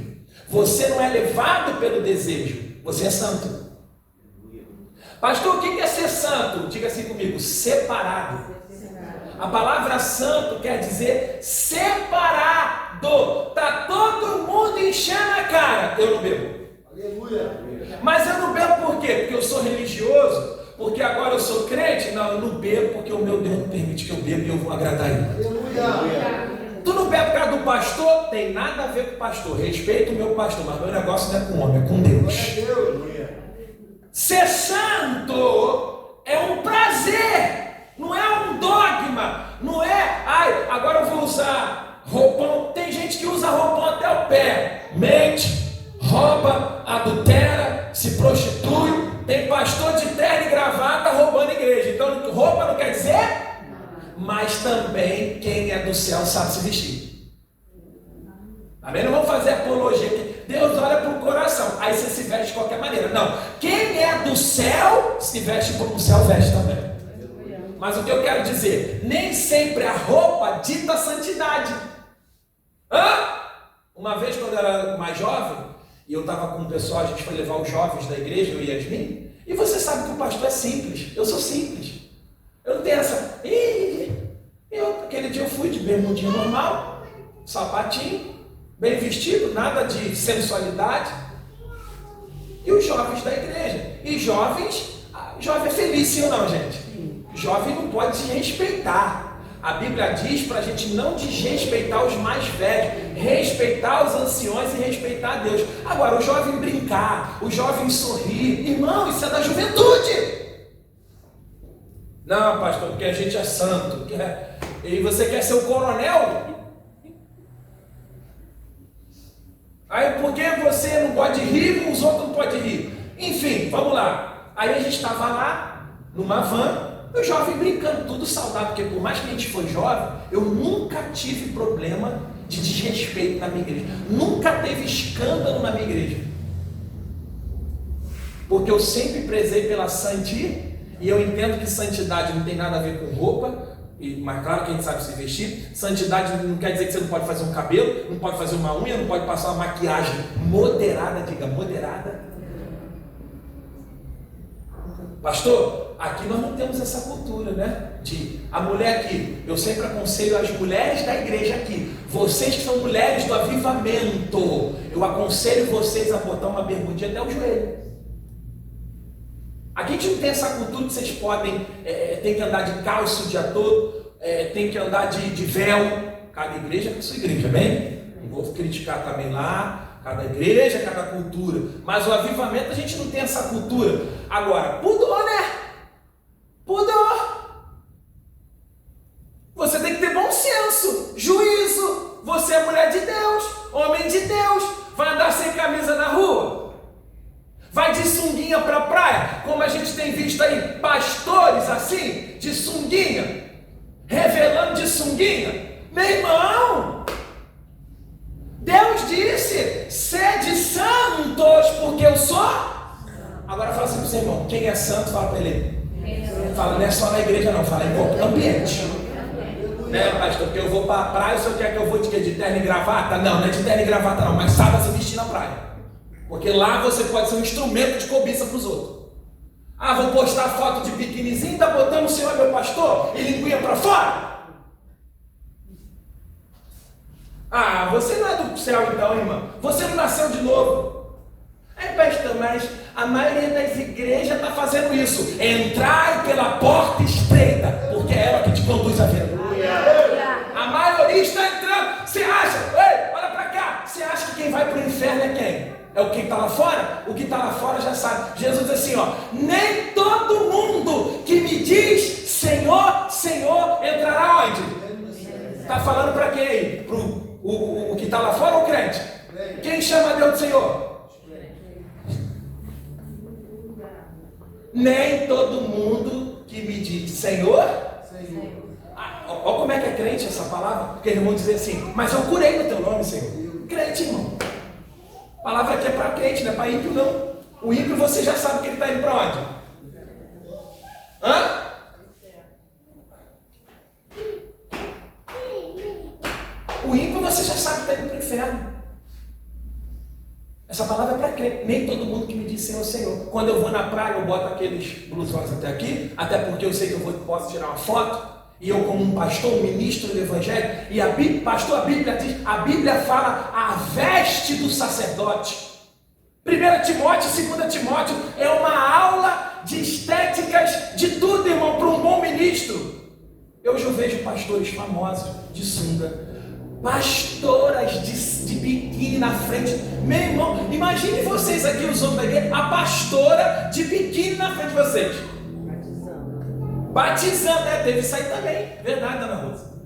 você não é levado pelo desejo, você é santo. Pastor, o que é ser santo? Diga assim comigo, separado. A palavra santo quer dizer separado. Está todo mundo enchendo a cara. Eu não bebo. Aleluia. Mas eu não bebo por quê? Porque eu sou religioso? Porque agora eu sou crente? Não, eu não bebo porque o meu Deus não permite que eu beba e eu vou agradar ele. Aleluia. Tu não bebe por causa do pastor? Tem nada a ver com o pastor. Respeito o meu pastor, mas meu negócio não é com o homem, é com Deus. Ser santo é um prazer, não é um dogma, não é, agora eu vou usar roupão. Tem gente que usa roupão até o pé, mente, rouba, adultera, se prostitui. Tem pastor de terno e gravata roubando a igreja. Então roupa não quer dizer, mas também quem é do céu sabe se vestir. Amém? Não vamos fazer apologia. Deus olha para o coração, aí você se veste de qualquer maneira. Não, quem é do céu, se veste para o céu, veste também. Mas o que eu quero dizer, nem sempre a roupa dita a santidade. Uma vez quando eu era mais jovem, e eu estava com o pessoal, a gente foi levar os jovens da igreja, eu e Yasmin, e você sabe que o pastor é simples, eu sou simples. Eu não tenho essa... Aquele dia eu fui de bermudinho normal, sapatinho, bem vestido, nada de sensualidade. E os jovens da igreja. E jovem é feliz, sim ou não, gente? Jovem não pode desrespeitar. A Bíblia diz para a gente não desrespeitar os mais velhos, respeitar os anciões e respeitar a Deus. Agora, o jovem brincar, o jovem sorrir, irmão, isso é da juventude. Não, pastor, porque a gente é santo. E você quer ser o coronel? Aí por que você não pode rir, os outros não podem rir? Enfim, vamos lá. Aí a gente estava lá, numa van, o jovem brincando, tudo saudável, porque por mais que a gente foi jovem, eu nunca tive problema de desrespeito na minha igreja. Nunca teve escândalo na minha igreja. Porque eu sempre prezei pela santidade, e eu entendo que santidade não tem nada a ver com roupa, mas claro que a gente sabe se vestir. Santidade não quer dizer que você não pode fazer um cabelo, não pode fazer uma unha, não pode passar uma maquiagem moderada, diga moderada. Pastor, aqui nós não temos essa cultura, né? De a mulher aqui, eu sempre aconselho as mulheres da igreja aqui, vocês que são mulheres do avivamento, eu aconselho vocês a botar uma bermudinha até o joelho. A gente não tem essa cultura que vocês podem, tem que andar de calça o dia todo, tem que andar de véu. Cada igreja com a sua igreja, bem? Não vou criticar também lá, cada igreja, cada cultura. Mas o avivamento a gente não tem essa cultura. Agora, pudor, né? Pudor. Você tem que ter bom senso, juízo. Você é mulher de Deus, homem de Deus. Vai andar sem camisa na rua? Vai de sunguinha para a praia? Como a gente tem visto aí, pastores assim, de sunguinha, revelando de sunguinha. Meu irmão, Deus disse, sede santos, porque eu sou. Agora fala assim para o seu irmão, quem é santo, fala para ele. Fala, não é só na igreja não, fala em qualquer ambiente. Né, pastor, porque eu vou para a praia, o senhor quer que eu vou de terno e gravata? Não, não é de terno e gravata não, mas saiba se vestir na praia. Porque lá você pode ser um instrumento de cobiça para os outros. Ah, vou postar foto de biquinizinho, tá botando o senhor meu pastor e linguinha para fora? Ah, você não é do céu então, irmão. Você não nasceu de novo. Pastor, mas a maioria das igrejas está fazendo isso. Entrai pela porta estreita, porque é ela que te conduz à vida. A maioria está entrando. Você acha? Ei, olha para cá. Você acha que quem vai para o inferno é quem? É o que está lá fora? O que está lá fora já sabe. Jesus diz assim, ó. Nem todo mundo que me diz Senhor, Senhor, entrará onde? Está falando para quem aí? O que está lá fora ou o crente? Quem chama Deus de Senhor? Nem todo mundo que me diz Senhor. Olha como é que é crente essa palavra. Porque eles vão dizer assim, mas eu curei no teu nome, Senhor. Crente, irmão. A palavra aqui é para crente, não é para ímpio não. O ímpio você já sabe que ele está indo para onde? Hã? O ímpio você já sabe que está indo para o inferno. Essa palavra é para crente. Nem todo mundo que me diz Senhor, Senhor. Quando eu vou na praia, eu boto aqueles blusões até aqui, até porque eu sei que eu posso tirar uma foto. E eu, como um pastor, um ministro do Evangelho, e a Bíblia, pastor, a Bíblia diz, a Bíblia fala a veste do sacerdote. 1 Timóteo, 2 Timóteo, é uma aula de estéticas, de tudo, irmão, para um bom ministro. Eu já vejo pastores famosos de sunga, pastoras de biquíni na frente. Meu irmão, imagine vocês aqui, os homens da igreja, a pastora de biquíni na frente de vocês. Batizando, né? Teve isso aí também. Verdade, dona Rosa.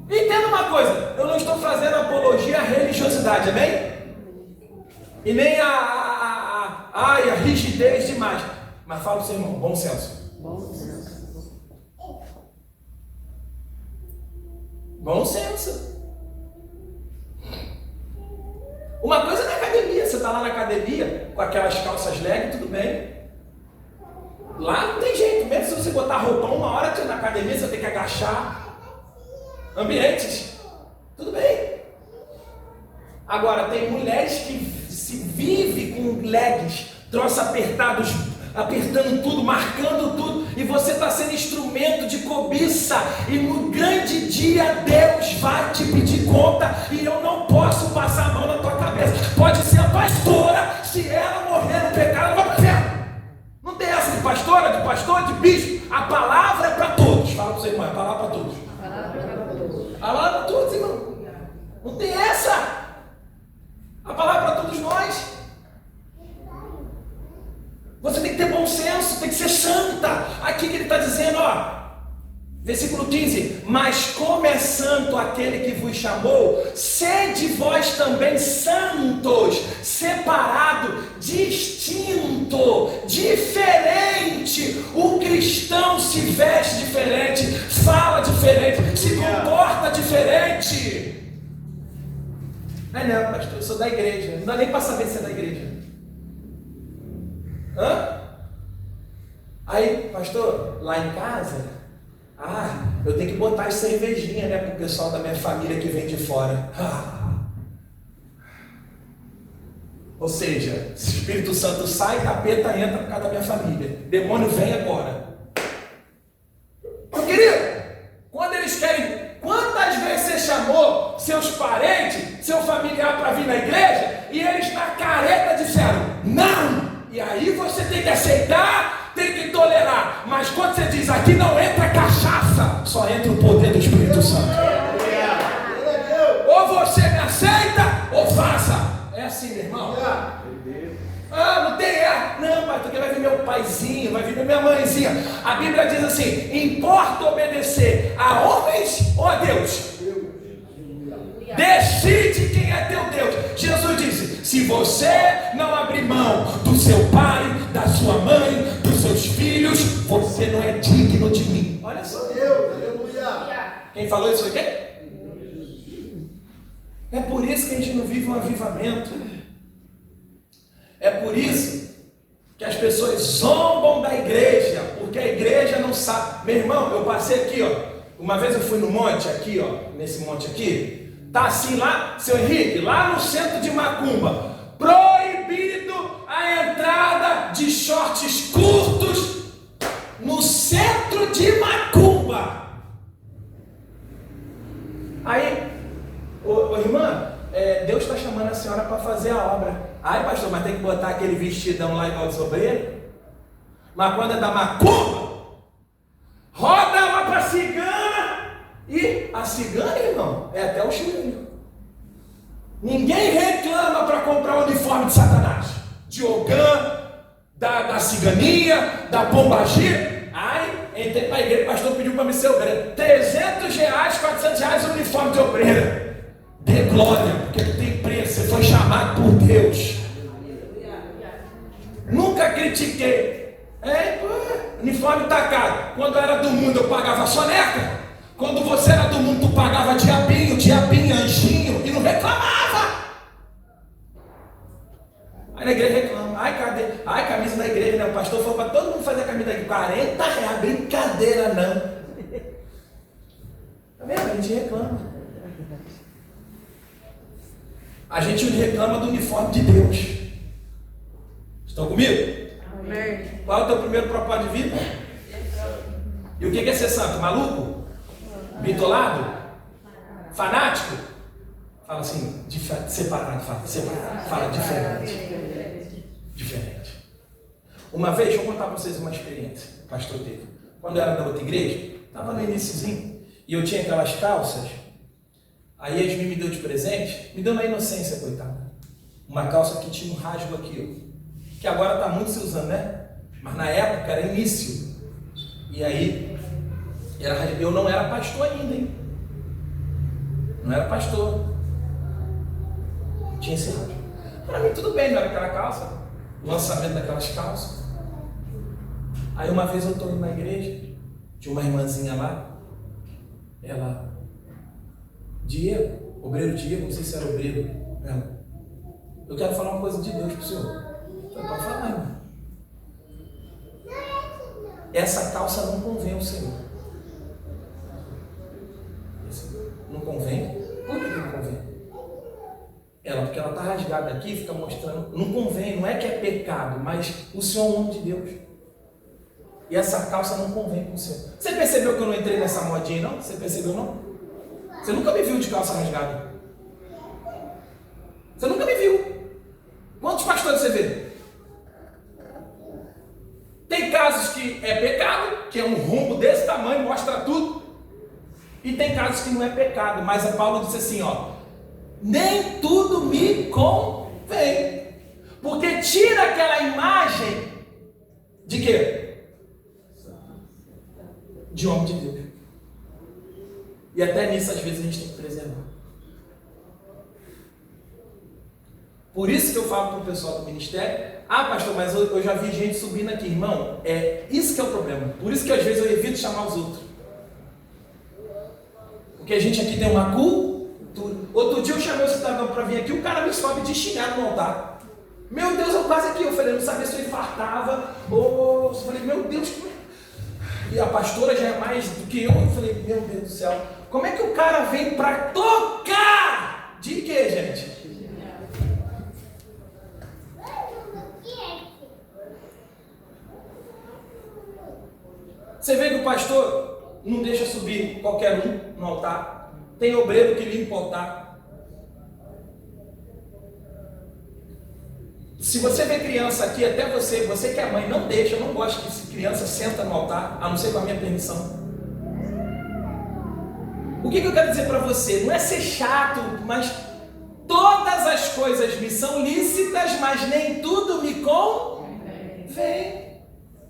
Entenda uma coisa, eu não estou fazendo apologia à religiosidade, amém? E nem a rigidez demais. Mas fala para o seu irmão, bom senso. Bom senso. Bom senso. Uma coisa é na academia, você está lá na academia com aquelas calças leg, tudo bem. Lá não tem jeito, mesmo se você botar roupão, uma hora na academia você tem que agachar. Ambientes, tudo bem. Agora, tem mulheres que se vivem com legs, troços apertados, apertando tudo, marcando tudo, e você está sendo instrumento de cobiça, e no grande dia Deus vai te pedir conta, e eu não posso passar a mão na tua cabeça. Pode ser a pastora, se ela morrer no pecado, ela vai para o inferno. Não tem essa de pastora, de pastor, de bispo. A palavra é para todos. Fala para o seu irmão, a palavra é para todos. A palavra é para todos, irmão. Não tem essa. A palavra é para todos nós. Você tem que ter bom senso, tem que ser santa. Aqui que ele está dizendo, ó. Versículo 15, mas como é santo aquele que vos chamou, sede vós também santos, separado, distinto, diferente. O cristão se veste diferente, fala diferente, se comporta diferente. Não, pastor, eu sou da igreja, não dá nem para saber se é da igreja. Aí, pastor, lá em casa, eu tenho que botar as cervejinhas, né, para o pessoal da minha família que vem de fora. Ou seja, se o Espírito Santo sai, capeta entra por causa da minha família. Demônio vem agora. Meu querido, quando eles querem, quantas vezes você chamou seus parentes, seu familiar para vir na igreja, e eles na careta disseram, não! E aí você tem que aceitar, tem que tolerar. Mas quando você diz aqui não entra cachaça, só entra o poder do Espírito Santo. Ou você me aceita, ou faça. É assim, meu irmão. Ah, não tem não, pastor, que vai vir meu paizinho, vai vir minha mãezinha. A Bíblia diz assim: importa obedecer a homens ou a Deus? Decide quem é teu Deus. Jesus disse: se você não abrir mão do seu pai, da sua mãe, dos seus filhos, você não é digno de mim. Olha só. Quem falou isso aqui? É por isso que a gente não vive um avivamento. É por isso que as pessoas zombam da igreja, porque a igreja não sabe. Meu irmão, eu passei aqui, ó. Uma vez eu fui no monte aqui, ó, nesse monte aqui. Tá assim lá, seu Henrique, lá no centro de Macumba, proibido a entrada de shorts curtos no centro de Macumba. Aí, irmã, Deus está chamando a senhora para fazer a obra. Ai, pastor, mas tem que botar aquele vestidão lá igual de sobreiro? Mas quando é da Macumba, roda lá para a cigana. E a cigana, irmão, é até o churinho. Ninguém reclama para comprar o uniforme de Satanás, de Ogã, da ciganinha, da pombagira. Ai, entrei para a igreja, o pastor pediu para me ser obreira. R$300, R$400 o uniforme de obreira. Dê glória, porque não tem preço, você foi chamado por Deus. Nunca critiquei. Uniforme tá caro. Quando eu era do mundo eu pagava soneca. Quando você era do mundo tu pagava diabinho, anjinho e não reclamava. Aí na igreja reclama. Ai, cadê? Ai, camisa da igreja, né? O pastor falou para todo mundo fazer a camisa da igreja. R$40, brincadeira não. Tá vendo? A gente reclama. A gente reclama do uniforme de Deus. Estão comigo? Amém. Qual é o teu primeiro propósito de vida? E o que é ser santo? Maluco? Bitolado? Fanático? Fala assim, separado, fala diferente. Diferente. Uma vez, deixa eu contar para vocês uma experiência que o pastor teve. Quando eu era da outra igreja, estava no iniciozinho, e eu tinha aquelas calças. Aí a Yasmin me deu de presente, me deu na inocência, coitada. Uma calça que tinha um rasgo aqui, ó. Que agora está muito se usando, né? Mas na época era início. E aí, eu não era pastor ainda, hein? Não era pastor. Tinha esse rasgo. Para mim tudo bem, não era aquela calça. O lançamento daquelas calças. Aí uma vez eu estou indo na igreja, tinha uma irmãzinha lá. Ela... Diego, obreiro Diego, não sei se era obreiro. Eu quero falar uma coisa de Deus para o senhor. Então pode falar, irmão. Essa calça não convém ao Senhor. Não convém? Por que não convém? Porque ela está rasgada aqui, fica mostrando. Não convém, não é que é pecado, mas o Senhor é o homem de Deus. E essa calça não convém com o Senhor. Você percebeu que eu não entrei nessa modinha, não? Você percebeu, não? Você nunca me viu de calça rasgada. Você nunca me viu. Quantos pastores você vê? Tem casos que é pecado, que é um rombo desse tamanho, mostra tudo. E tem casos que não é pecado, mas a Paulo disse assim, ó: nem tudo me convém. Porque tira aquela imagem de quê? De homem de Deus. E até nisso, às vezes, a gente tem que preservar. Por isso que eu falo para o pessoal do ministério: ah, pastor, mas eu já vi gente subindo aqui. Irmão, isso que é o problema. Por isso que às vezes eu evito chamar os outros. Porque a gente aqui tem uma cultura. Outro dia eu chamei o cidadão para vir aqui, o cara me sobe de chinelo no altar. Meu Deus, eu quase aqui. Eu falei, não sabia se eu infartava. Ou eu falei, meu Deus, como é? E a pastora já é mais do que eu. Eu falei, meu Deus do céu, como é que o cara vem para tocar? De quê, gente? Você vê que o pastor não deixa subir qualquer um no altar. Tem obreiro que limpa o altar. Se você vê criança aqui, até você que é mãe, não deixa, eu não gosto que criança senta no altar, a não ser com a minha permissão. O que eu quero dizer para você? Não é ser chato, mas todas as coisas me são lícitas, mas nem tudo me convém.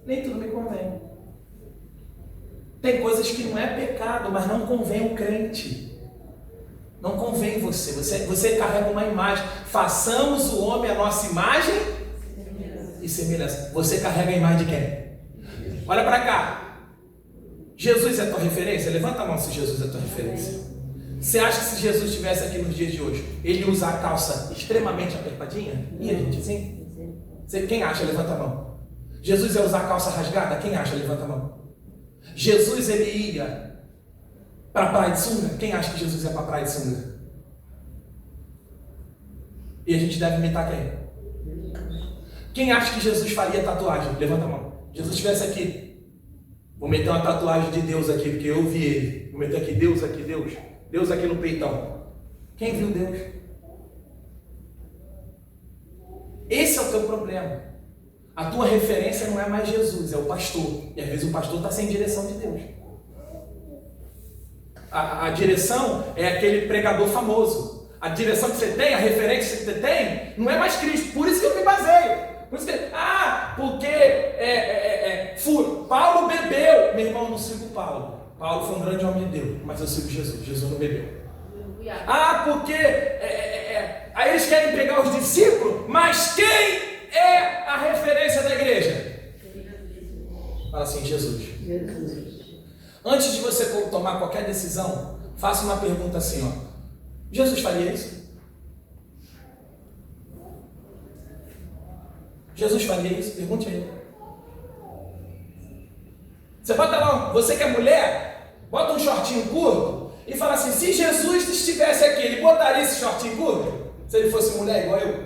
Nem tudo me convém. Tem coisas que não é pecado, mas não convém o crente. Não convém você. Você carrega uma imagem. Façamos o homem a nossa imagem e semelhança. Você carrega a imagem de quem? Olha para cá. Jesus é tua referência? Levanta a mão se Jesus é tua referência. Você acha que se Jesus estivesse aqui nos dias de hoje, ele ia usar a calça extremamente apertadinha? Ia, gente, assim? Quem acha? Levanta a mão. Jesus ia usar a calça rasgada? Quem acha? Levanta a mão. Jesus, ele ia para a praia de sunga? Quem acha que Jesus ia para a praia de sunga? E a gente deve imitar quem? Quem acha que Jesus faria tatuagem? Levanta a mão. Jesus estivesse aqui. Vou meter uma tatuagem de Deus aqui, porque eu vi ele. Vou meter aqui, Deus aqui, Deus. Deus aqui no peitão. Quem viu Deus? Esse é o teu problema. A tua referência não é mais Jesus, é o pastor. E às vezes o pastor está sem direção de Deus. A direção é aquele pregador famoso. A direção que você tem, a referência que você tem, não é mais Cristo. Por isso que eu me baseio. Por isso que, Paulo bebeu. Meu irmão, eu não sigo Paulo. Paulo foi um grande homem de Deus, mas eu sigo Jesus. Jesus não bebeu. Porque aí eles querem pegar os discípulos, mas quem é a referência da igreja? Fala assim, Jesus. Antes de você tomar qualquer decisão, faça uma pergunta assim, ó. Jesus faria isso? Jesus faria isso? Pergunte a ele. Você bota lá, você que é mulher, bota um shortinho curto e fala assim, se Jesus estivesse aqui, ele botaria esse shortinho curto? Se ele fosse mulher igual eu?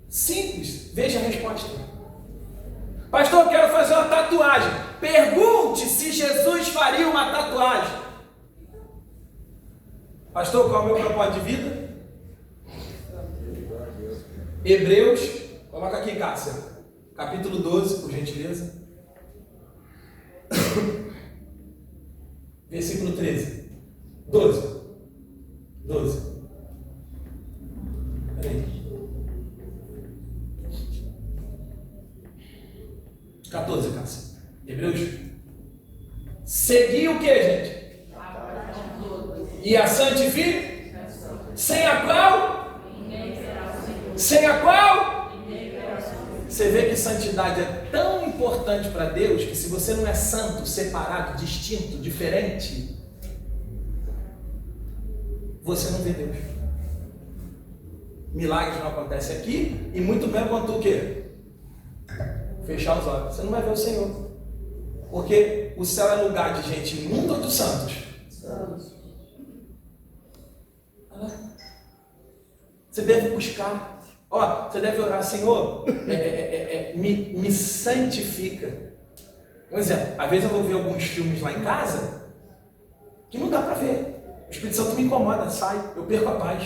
Simples, veja a resposta. Pastor, eu quero fazer uma tatuagem. Pergunte se Jesus faria uma tatuagem. Pastor, qual é o meu propósito de vida? Hebreus, coloca aqui, Cássia, capítulo 12, por gentileza. Versículo 13. 12. Peraí. 14, Cássia. Hebreus. Seguir o que, gente? E a santificação. Sem a qual? Sem a qual? Você vê que santidade é tão importante para Deus que se você não é santo, separado, distinto, diferente, você não vê Deus. Milagres não acontecem aqui e muito bem quanto o quê? Fechar os olhos. Você não vai ver o Senhor. Porque o céu é lugar de gente imunda ou dos santos? Você deve buscar. Você deve orar, Senhor, me santifica. Por exemplo, às vezes eu vou ver alguns filmes lá em casa que não dá para ver. O Espírito Santo me incomoda, sai, eu perco a paz.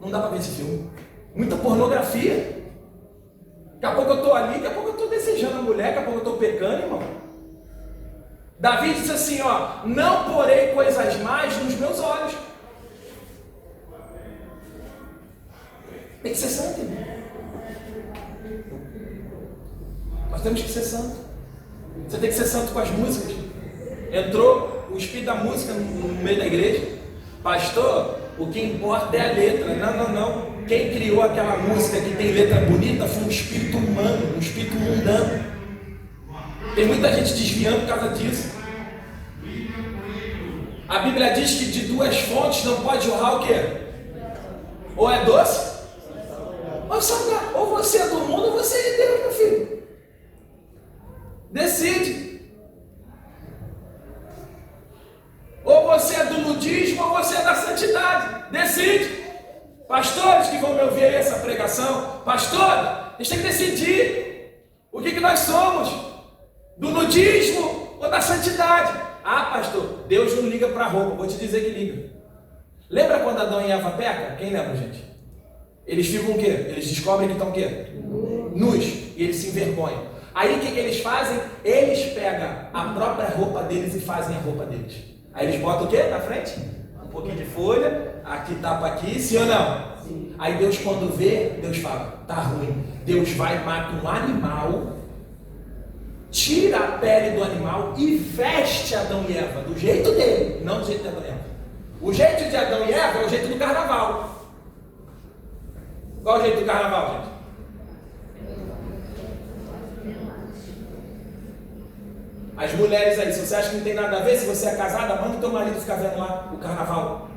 Não dá para ver esse filme. Muita pornografia. Daqui a pouco eu estou ali, daqui a pouco eu estou desejando a mulher, daqui a pouco eu estou pecando, irmão. Davi disse assim, não porei coisas más nos meus olhos. Tem que ser santo, irmão. Nós temos que ser santo. Você tem que ser santo com as músicas. Entrou o espírito da música no meio da igreja. Pastor, o que importa é a letra. Não. Quem criou aquela música que tem letra bonita foi um espírito humano, um espírito mundano. Tem muita gente desviando por causa disso. A Bíblia diz que de duas fontes não pode jorrar o quê? Ou é doce? Ou você é do mundo ou você é de Deus, meu filho. Decide. Ou você é do nudismo ou você é da santidade. Decide. Pastores que vão me ouvir aí essa pregação, pastor, a gente tem que decidir o que nós somos, do nudismo ou da santidade. Pastor, Deus não liga para roupa, vou te dizer que liga. Lembra quando Adão e Eva pecam? Quem lembra, gente? Eles ficam o quê? Eles descobrem que estão o quê? nus, e eles se envergonham. Aí o que eles fazem? Eles pegam a própria roupa deles e fazem a roupa deles. Aí eles botam o quê na frente? Um pouquinho de folha, aqui tapa aqui, sim ou não? Sim. Aí Deus, quando vê, Deus fala, tá ruim. Deus vai, mata um animal, tira a pele do animal e veste Adão e Eva do jeito dele, não do jeito de Adão e Eva. O jeito de Adão e Eva é o jeito do carnaval. Qual é o jeito do carnaval, gente? As mulheres aí, se você acha que não tem nada a ver, se você é casada, manda o teu marido ficar vendo lá o carnaval.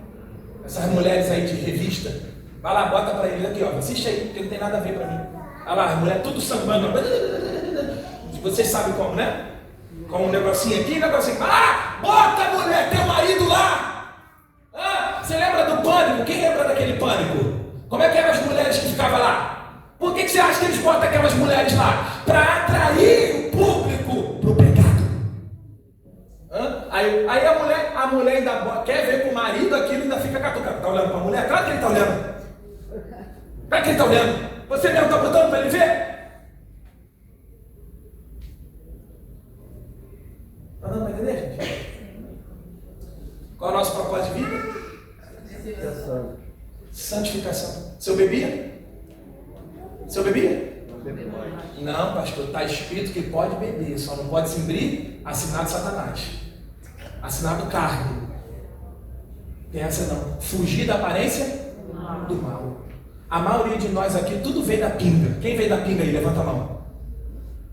Essas mulheres aí de revista, vai lá, bota pra ele aqui, ó, assiste aí, porque não tem nada a ver pra mim. Olha lá, as mulheres tudo sambando. Vocês sabem como, né? Com um negocinho aqui, um negocinho. Ah, bota mulher, teu marido lá! Ah, você lembra do Pânico? Quem lembra daquele Pânico? Como é que eram as mulheres que ficavam lá? Por que você acha que eles botam aquelas mulheres lá? Para atrair o público para o pecado. Aí a mulher ainda quer ver com o marido aquilo e ainda fica catucando. Está olhando para a mulher? Claro que ele está olhando. Claro que ele está olhando. Você mesmo está botando para ele ver? Está dando para entender, gente? Qual é o nosso propósito de vida? Santificação. Seu bebia? Seu bebia? Não, pastor, está escrito que pode beber, só não pode se embrir, assinado Satanás, assinado carne. Tem essa não. Fugir da aparência do mal. A maioria de nós aqui, tudo veio da pinga. Quem veio da pinga aí? Levanta a mão.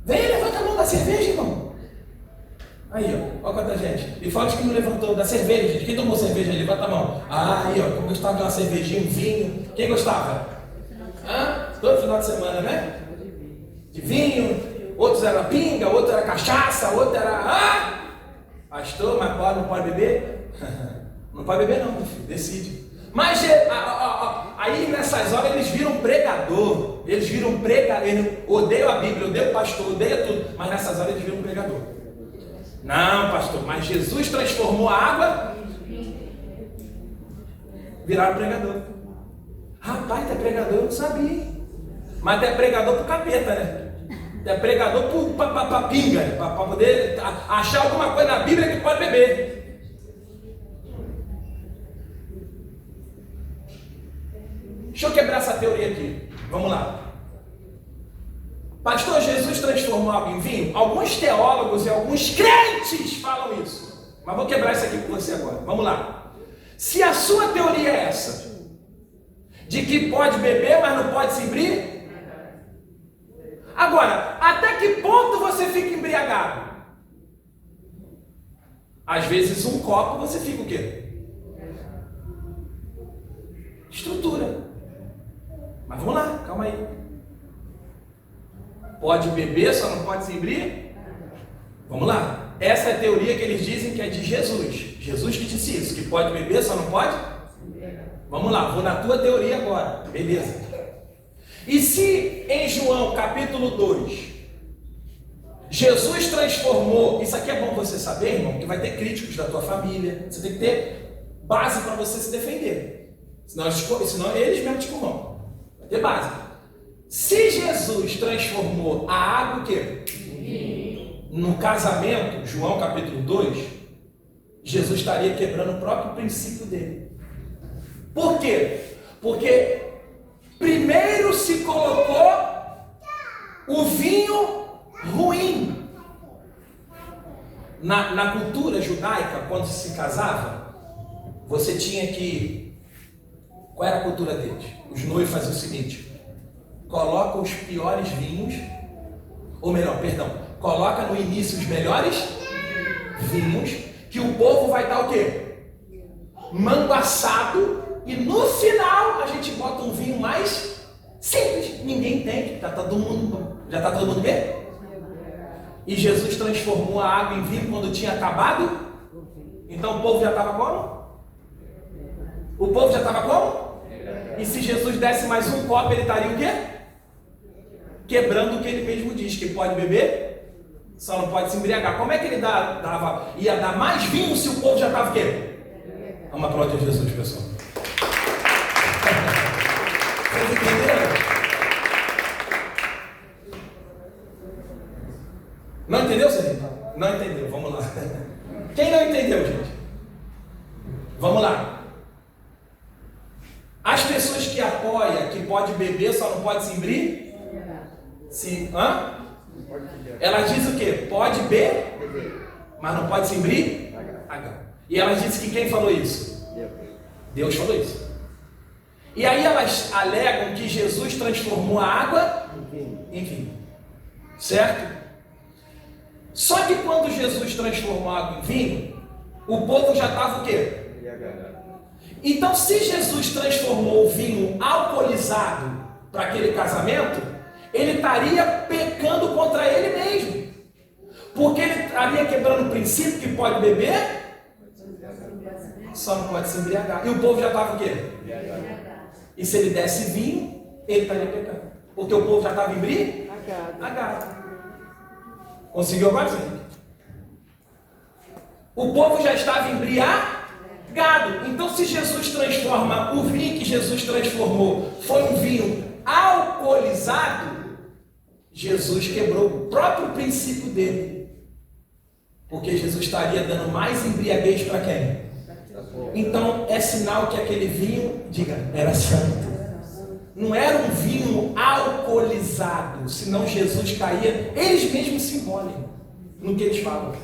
Vem, levanta a mão da cerveja, irmão. Aí, ó, olha quanta gente. E fala que não levantou da cerveja, gente. Quem tomou cerveja aí? Levanta a mão. Ah, aí, ó, como gostava de uma cervejinha, um vinho. Quem gostava? Todo final de semana, né? De vinho. Outros era pinga, outros era cachaça, outros era... Pastor, mas pode, não pode beber? Não pode beber não, meu filho, decide. Mas aí nessas horas eles viram pregador. Eles viram pregador. Eles odeiam a Bíblia, odeiam o pastor, odeiam tudo. Mas nessas horas eles viram pregador. Não, pastor, mas Jesus transformou a água, viraram pregador. Rapaz, tu é pregador, eu não sabia. Mas tu é pregador pro capeta, né? Tu é pregador pra pinga, pra poder achar alguma coisa na Bíblia que pode beber. Deixa eu quebrar essa teoria aqui. Vamos lá. Pastor, Jesus transformou água em vinho? Alguns teólogos e alguns crentes falam isso. Mas vou quebrar isso aqui com você agora. Vamos lá. Se a sua teoria é essa, de que pode beber, mas não pode se embriagar. Agora, até que ponto você fica embriagado? Às vezes um copo você fica o quê? Estrutura. Mas vamos lá, calma aí. Pode beber, só não pode se embriagar? Vamos lá. Essa é a teoria que eles dizem que é de Jesus. Jesus que disse isso, que pode beber, só não pode? Vamos lá, vou na tua teoria agora. Beleza. E se em João capítulo 2, Jesus transformou... Isso aqui é bom você saber, irmão, que vai ter críticos da tua família. Você tem que ter base para você se defender. Senão eles mesmos te corrompem. Vai ter base. Se Jesus transformou a água o quê? No casamento, João capítulo 2, Jesus estaria quebrando o próprio princípio dele. Por quê? Porque primeiro se colocou o vinho ruim. Na cultura judaica, quando se casava, você tinha que... Qual era a cultura deles? Os noivos faziam o seguinte: coloca os piores vinhos, ou melhor, perdão, coloca no início os melhores vinhos, que o povo vai dar o quê? Manguaçado, e no final a gente bota um vinho mais simples. Ninguém tem, já está todo mundo bem? E Jesus transformou a água em vinho quando tinha acabado. Então o povo já estava como? O povo já estava como? E se Jesus desse mais um copo, ele estaria o quê? Quebrando o que ele mesmo diz, que pode beber, só não pode se embriagar. Como é que ele ia dar mais vinho se o povo já estava o quê? Vamos aplaudir Jesus, pessoal. Vocês entenderam? Não entendeu, vamos lá. Quem não entendeu, gente? Vamos lá. As pessoas que apoiam que pode beber, só não pode se embrir? Se, ela diz o quê? Pode beber, mas não pode se embrir? E ela disse que quem falou isso? Deus falou isso. E aí elas alegam que Jesus transformou a água em vinho. Certo? Só que quando Jesus transformou a água em vinho, o povo já estava o quê? Então, se Jesus transformou o vinho alcoolizado para aquele casamento, ele estaria pecando contra ele mesmo. Porque ele estaria quebrando o princípio que pode beber, só não pode se embriagar. E o povo já estava o quê? E se ele desse vinho, ele estaria pecando. Porque o povo já estava embriagado. Conseguiu agora, sim? O povo já estava embriagado. Então, se Jesus transforma, o vinho que Jesus transformou foi um vinho alcoolizado, Jesus quebrou o próprio princípio dele. Porque Jesus estaria dando mais embriaguez para quem? Então, é sinal que aquele vinho, diga, era santo. Não era um vinho alcoolizado, senão Jesus caía, eles mesmos se envolvem no que eles falam.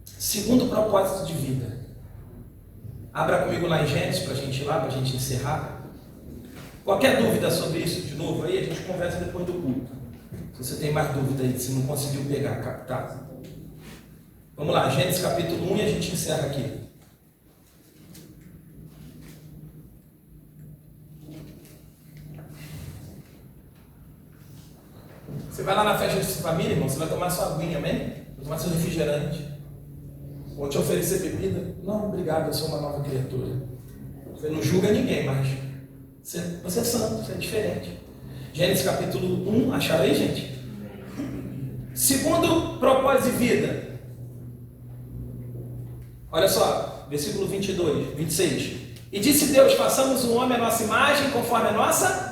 Segundo propósito de vida. Abra comigo lá em Gênesis para a gente ir lá, para a gente encerrar. Qualquer dúvida sobre isso de novo aí, a gente conversa depois do culto. Se você tem mais dúvida aí, se não conseguiu pegar, captar. Vamos lá, Gênesis capítulo 1 e a gente encerra aqui. Você vai lá na festa de família, irmão, você vai tomar sua aguinha, amém? Vai tomar seu refrigerante. Vou te oferecer bebida? Não, obrigado, eu sou uma nova criatura. Você não julga ninguém, mas você é santo, você é diferente. Gênesis capítulo 1, acharam aí, gente? Segundo propósito de vida. Olha só, versículo 22, 26. E disse Deus, façamos um homem à nossa imagem, conforme a nossa...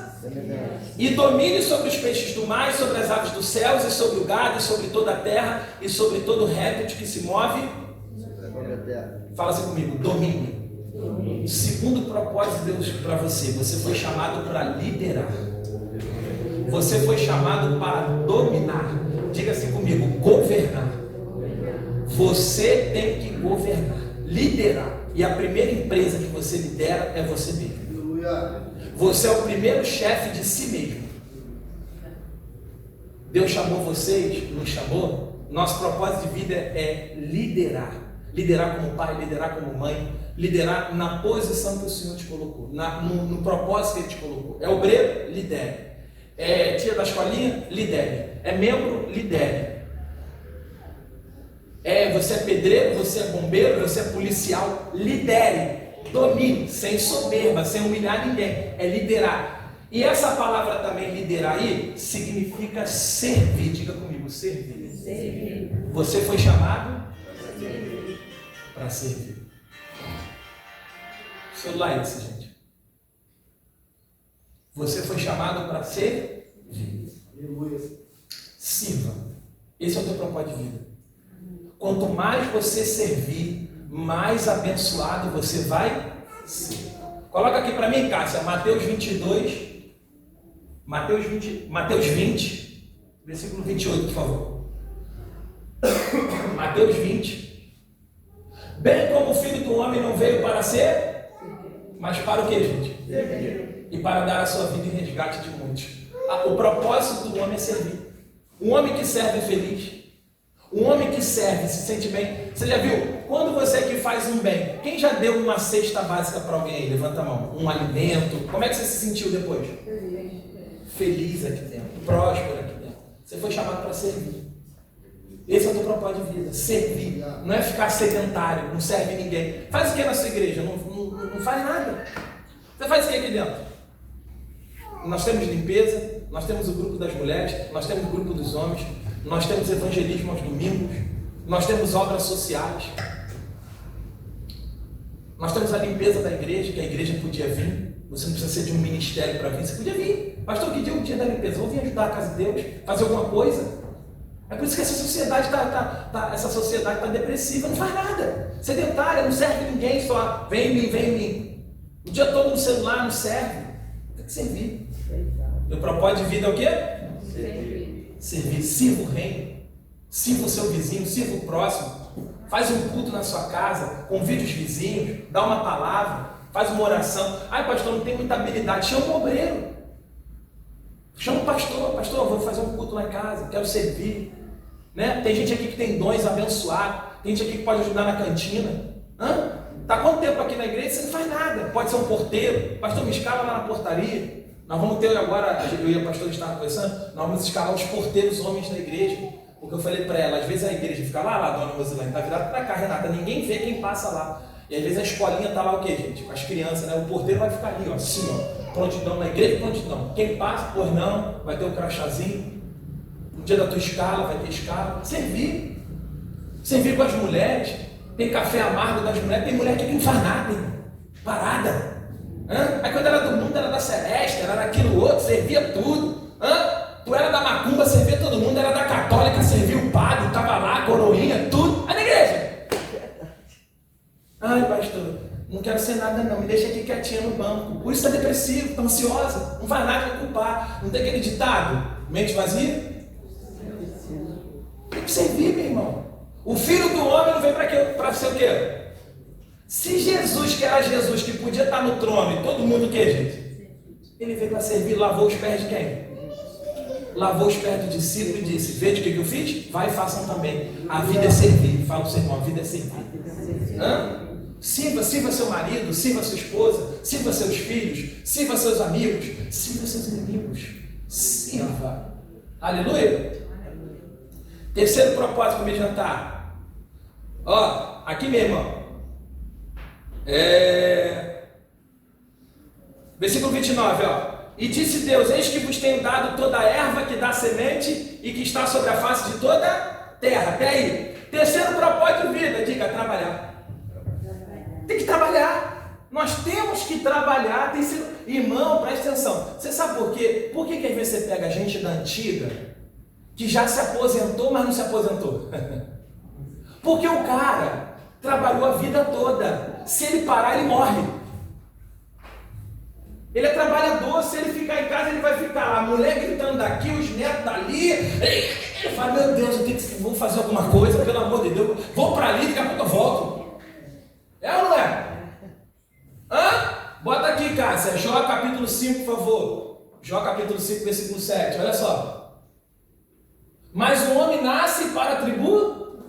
E domine sobre os peixes do mar, e sobre as aves dos céus, e sobre o gado, e sobre toda a terra, e sobre todo réptil que se move. Fala assim comigo, domínio. Segundo propósito de Deus para você, você foi chamado para liderar. Você foi chamado para dominar. Diga assim comigo, governar. Você tem que governar, liderar. E a primeira empresa que você lidera é você mesmo. Você é o primeiro chefe de si mesmo. Deus chamou vocês, nos chamou. Nosso propósito de vida é liderar. Liderar como pai, liderar como mãe, liderar na posição que o Senhor te colocou, no propósito que Ele te colocou. É obreiro? Lidere. É tia da escolinha? Lidere. É membro? Lidere. Você é pedreiro, você é bombeiro, você é policial? Lidere. Domine, sem soberba, sem humilhar ninguém. É liderar. E essa palavra também, liderar aí, significa servir. Diga comigo, servir. Você foi chamado para servir. O celular é esse, gente. Você foi chamado para servir. Sirva. Esse é o teu propósito de vida. Quanto mais você servir, mais abençoado você vai ser. Coloca aqui para mim, Cássia, Mateus 22, Mateus 20, versículo 28, por favor. Mateus 20. Bem como o Filho do Homem não veio para ser, mas para o que, gente? E para dar a sua vida em resgate de muitos. O propósito do homem é servir. Um homem que serve é feliz. Um homem que serve se sente bem. Você já viu? Quando você que faz um bem, quem já deu uma cesta básica para alguém aí? Levanta a mão. Um alimento. Como é que você se sentiu depois? Feliz aqui dentro. Próspero aqui dentro. Você foi chamado para servir. Esse é o teu propósito de vida. Servir. Não é ficar sedentário. Não serve ninguém. Faz o que na sua igreja? Não faz nada. Você faz o que aqui dentro? Nós temos limpeza. Nós temos o grupo das mulheres. Nós temos o grupo dos homens. Nós temos evangelismo aos domingos, nós temos obras sociais, nós temos a limpeza da igreja, que a igreja podia vir, Você não precisa ser de um ministério para vir. Você podia vir. Pastor, que dia é o dia da limpeza? Vou vir ajudar a casa de Deus, fazer alguma coisa. É por isso que essa sociedade está depressiva, não faz nada. Sedentária, não serve ninguém, só vem em mim. O dia todo no celular não serve. Tem que servir. E o propósito de vida é o quê? Servir. Sirva o reino. Sirva o seu vizinho, sirva o próximo. Faz um culto na sua casa, convide os vizinhos, dá uma palavra, faz uma oração. Ai, pastor, não tem muita habilidade. Chama um obreiro. Chama o pastor. Pastor, vou fazer um culto lá em casa, quero servir. Né? Tem gente aqui que tem dons abençoados. Tem gente aqui que pode ajudar na cantina. Está quanto tempo aqui na igreja? Você não faz nada. Pode ser um porteiro. Pastor, me escala lá na portaria. Nós vamos ter agora, eu e a pastora estavam conversando, nós vamos escalar os porteiros homens da igreja. Porque eu falei para ela, às vezes a igreja fica lá, dona Rosilane, está virada para cá, Renata, ninguém vê quem passa lá. E às vezes a escolinha está lá o quê, gente? Com as crianças, né? O porteiro vai ficar ali, ó, assim, ó, prontidão na igreja, prontidão. Quem passa, pois não, vai ter o crachazinho. No dia da tua escala, vai ter escala. Servir. Servir com as mulheres. Tem café amargo das mulheres, tem mulher que não faz nada, hein? Parada. Aí quando era do mundo, era da Celeste, era daquilo outro, servia tudo. Tu era da macumba, servia todo mundo, era da católica, servia o padre, estava lá, coroinha, tudo. Aí na igreja. Ai, pastor, não quero ser nada não, me deixa aqui quietinha no banco. Por isso está depressivo, está ansiosa, não faz nada para culpar. Não tem aquele ditado, mente vazia? Tem que servir, meu irmão. O filho do homem não veio para quê? Para ser o quê? Se Jesus, que era Jesus, que podia estar no trono, e todo mundo o quê, gente? Ele veio para servir, lavou os pés de quem? Lavou os pés do discípulo e disse, veja o que eu fiz? Vai e façam também. A vida é servir. Fala para o seu irmão, a vida é servir. Sirva seu marido, sirva sua esposa, sirva seus filhos, sirva seus amigos, sirva seus inimigos. Sirva. Aleluia. Terceiro propósito para me jantar. Ó, aqui meu irmão. Versículo 29, ó. E disse Deus, eis que vos tenho dado toda a erva que dá semente e que está sobre a face de toda a terra. Até aí. Terceiro propósito de vida, diga, trabalhar. Tem que trabalhar. Nós temos que trabalhar. Tem sido... Irmão, presta atenção. Você sabe por quê? Por que às vezes você pega gente da antiga que já se aposentou, mas não se aposentou? Porque o cara trabalhou a vida toda. Se ele parar, ele morre. Ele é trabalhador, se ele ficar em casa, ele vai ficar lá, a mulher gritando daqui, os netos dali. Ele fala, meu Deus, vou fazer alguma coisa, pelo amor de Deus, vou para ali, daqui a pouco eu volto. É ou não é? Bota aqui, Cássia, Jó capítulo 5, por favor. Jó capítulo 5, versículo 7, olha só. Mas o homem nasce para a tribo,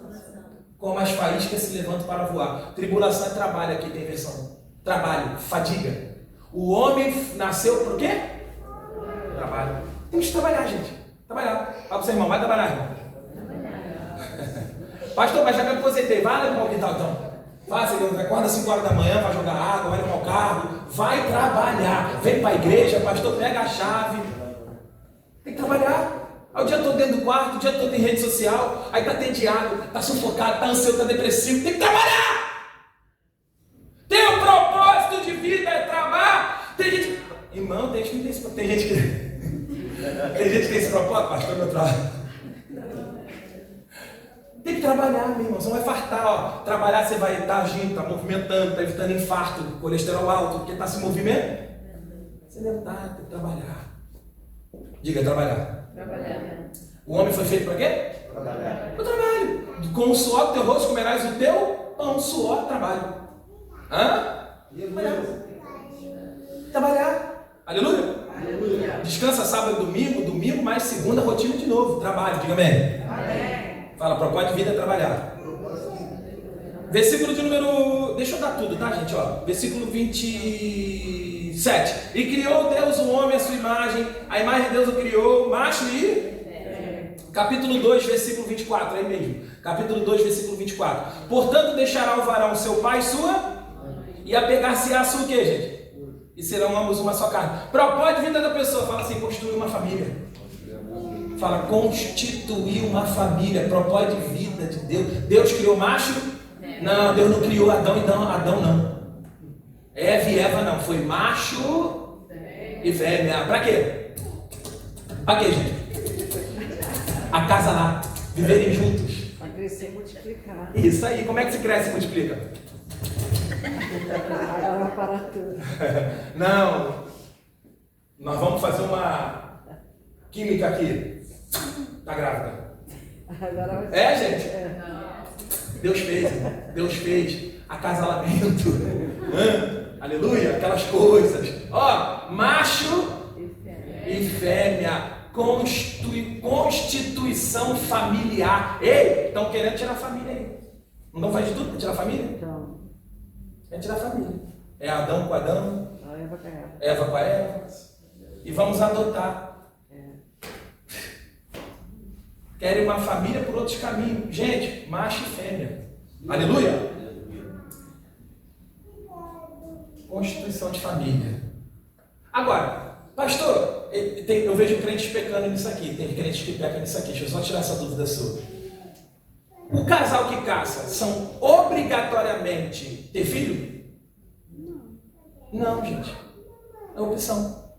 como as faíscas se levantam para voar. Tribulação é trabalho, aqui tem versão. Trabalho, fadiga. O homem nasceu por quê? Trabalho. Tem que trabalhar, gente. Trabalhar. Fala para o seu irmão, vai trabalhar, irmão. Pastor, mas já me aposentei. Vai levar o quintal, então. Faça, acorda às 5 horas da manhã, vai jogar água, vai levar o carro. Vai trabalhar. Vem para a igreja, pastor, pega a chave. Tem que trabalhar. Aí o dia todo dentro do quarto, o dia todo em rede social. Aí está entediado, está sufocado, está ansioso, está depressivo. Tem que trabalhar. Tem um propósito de vida, é trabalhar. Tem gente... Irmão, tem gente que não tem esse propósito. Tem gente que tem esse propósito, pastor, meu trabalho. Tem que trabalhar, meu irmão. Você não vai fartar, ó. Trabalhar, você vai estar agindo, está movimentando, está evitando infarto, colesterol alto, porque está se movimentando. Sedentário, tem que trabalhar. Diga, trabalhar. O homem foi feito para quê? Trabalhar. Para o trabalho. Com o suor do teu rosto comerás o teu pão, suor, trabalho. Trabalhar. Aleluia. Descansa sábado e domingo, domingo mais segunda, rotina de novo. Trabalho, diga amém. Fala, propósito de vida é trabalhar. Versículo de número... Deixa eu dar tudo, tá, gente? Ó, versículo 27. E criou Deus o homem à sua imagem. A imagem de Deus o criou, macho e... Capítulo 2, versículo 24, aí mesmo. Capítulo 2, versículo 24. Portanto, deixará o varão seu pai e sua... E apegar-se-á a sua o quê, gente? E serão ambos uma só carne. Propósito de vida da pessoa. Fala assim, construir uma família. Fala, constituir uma família. Propósito de vida de Deus. Deus criou macho? Não, Deus não criou Adão, então Adão não. Eva e Eva não, foi macho e fêmea. Pra quê? Pra quê, gente? Acasalar, viverem juntos. Para crescer e multiplicar. Isso aí, como é que se cresce e multiplica? Agora para tudo. Não, nós vamos fazer uma química aqui. Tá grávida. Agora vai É, gente? Deus fez, irmão. Deus fez acasalamento. Aleluia, aquelas coisas. Ó, macho e fêmea, constituição familiar. Ei, estão querendo tirar a família aí. Não faz de tudo para tirar a família? Então, É tirar a família. É Adão com Adão, a Eva com a Eva. Eva com a Eva. E vamos adotar. Querem uma família por outros caminhos. Gente, macho e fêmea. Aleluia. Constituição de família. Agora, pastor, eu vejo crentes pecando nisso aqui. Tem crentes que pecam nisso aqui. Deixa eu só tirar essa dúvida sua. O casal que caça são obrigatoriamente ter filho? Não, gente. É opção.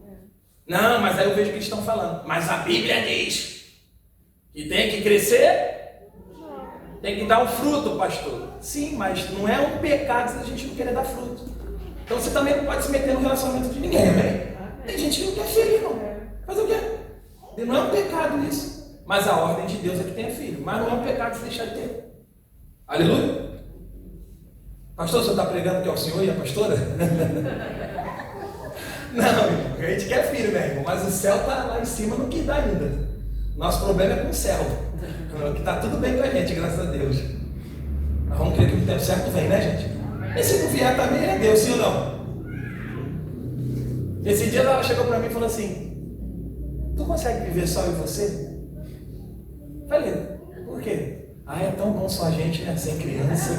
Não, mas aí eu vejo o que eles estão falando. Mas a Bíblia diz que tem que crescer, tem que dar um fruto, pastor. Sim, mas não é um pecado se a gente não querer dar fruto. Então você também não pode se meter no relacionamento de ninguém, né? Tem gente que não quer filho, não. Fazer o quê? E não é um pecado isso. Mas a ordem de Deus é que tenha filho. Mas não é um pecado se deixar de ter. Aleluia. Pastor, o senhor está pregando que é o senhor e a pastora? Não, a gente quer filho, né, irmão? Mas o céu está lá em cima no que dá ainda. Nosso problema é com o céu. Que está tudo bem com a gente, graças a Deus. Mas vamos crer que o tempo certo vem, né, gente? E se não vier também é Deus, sim ou não? Esse dia ela chegou para mim e falou assim: tu consegue viver só eu e você? Falei, por quê? Ah, é tão bom só a gente, né? Sem criança.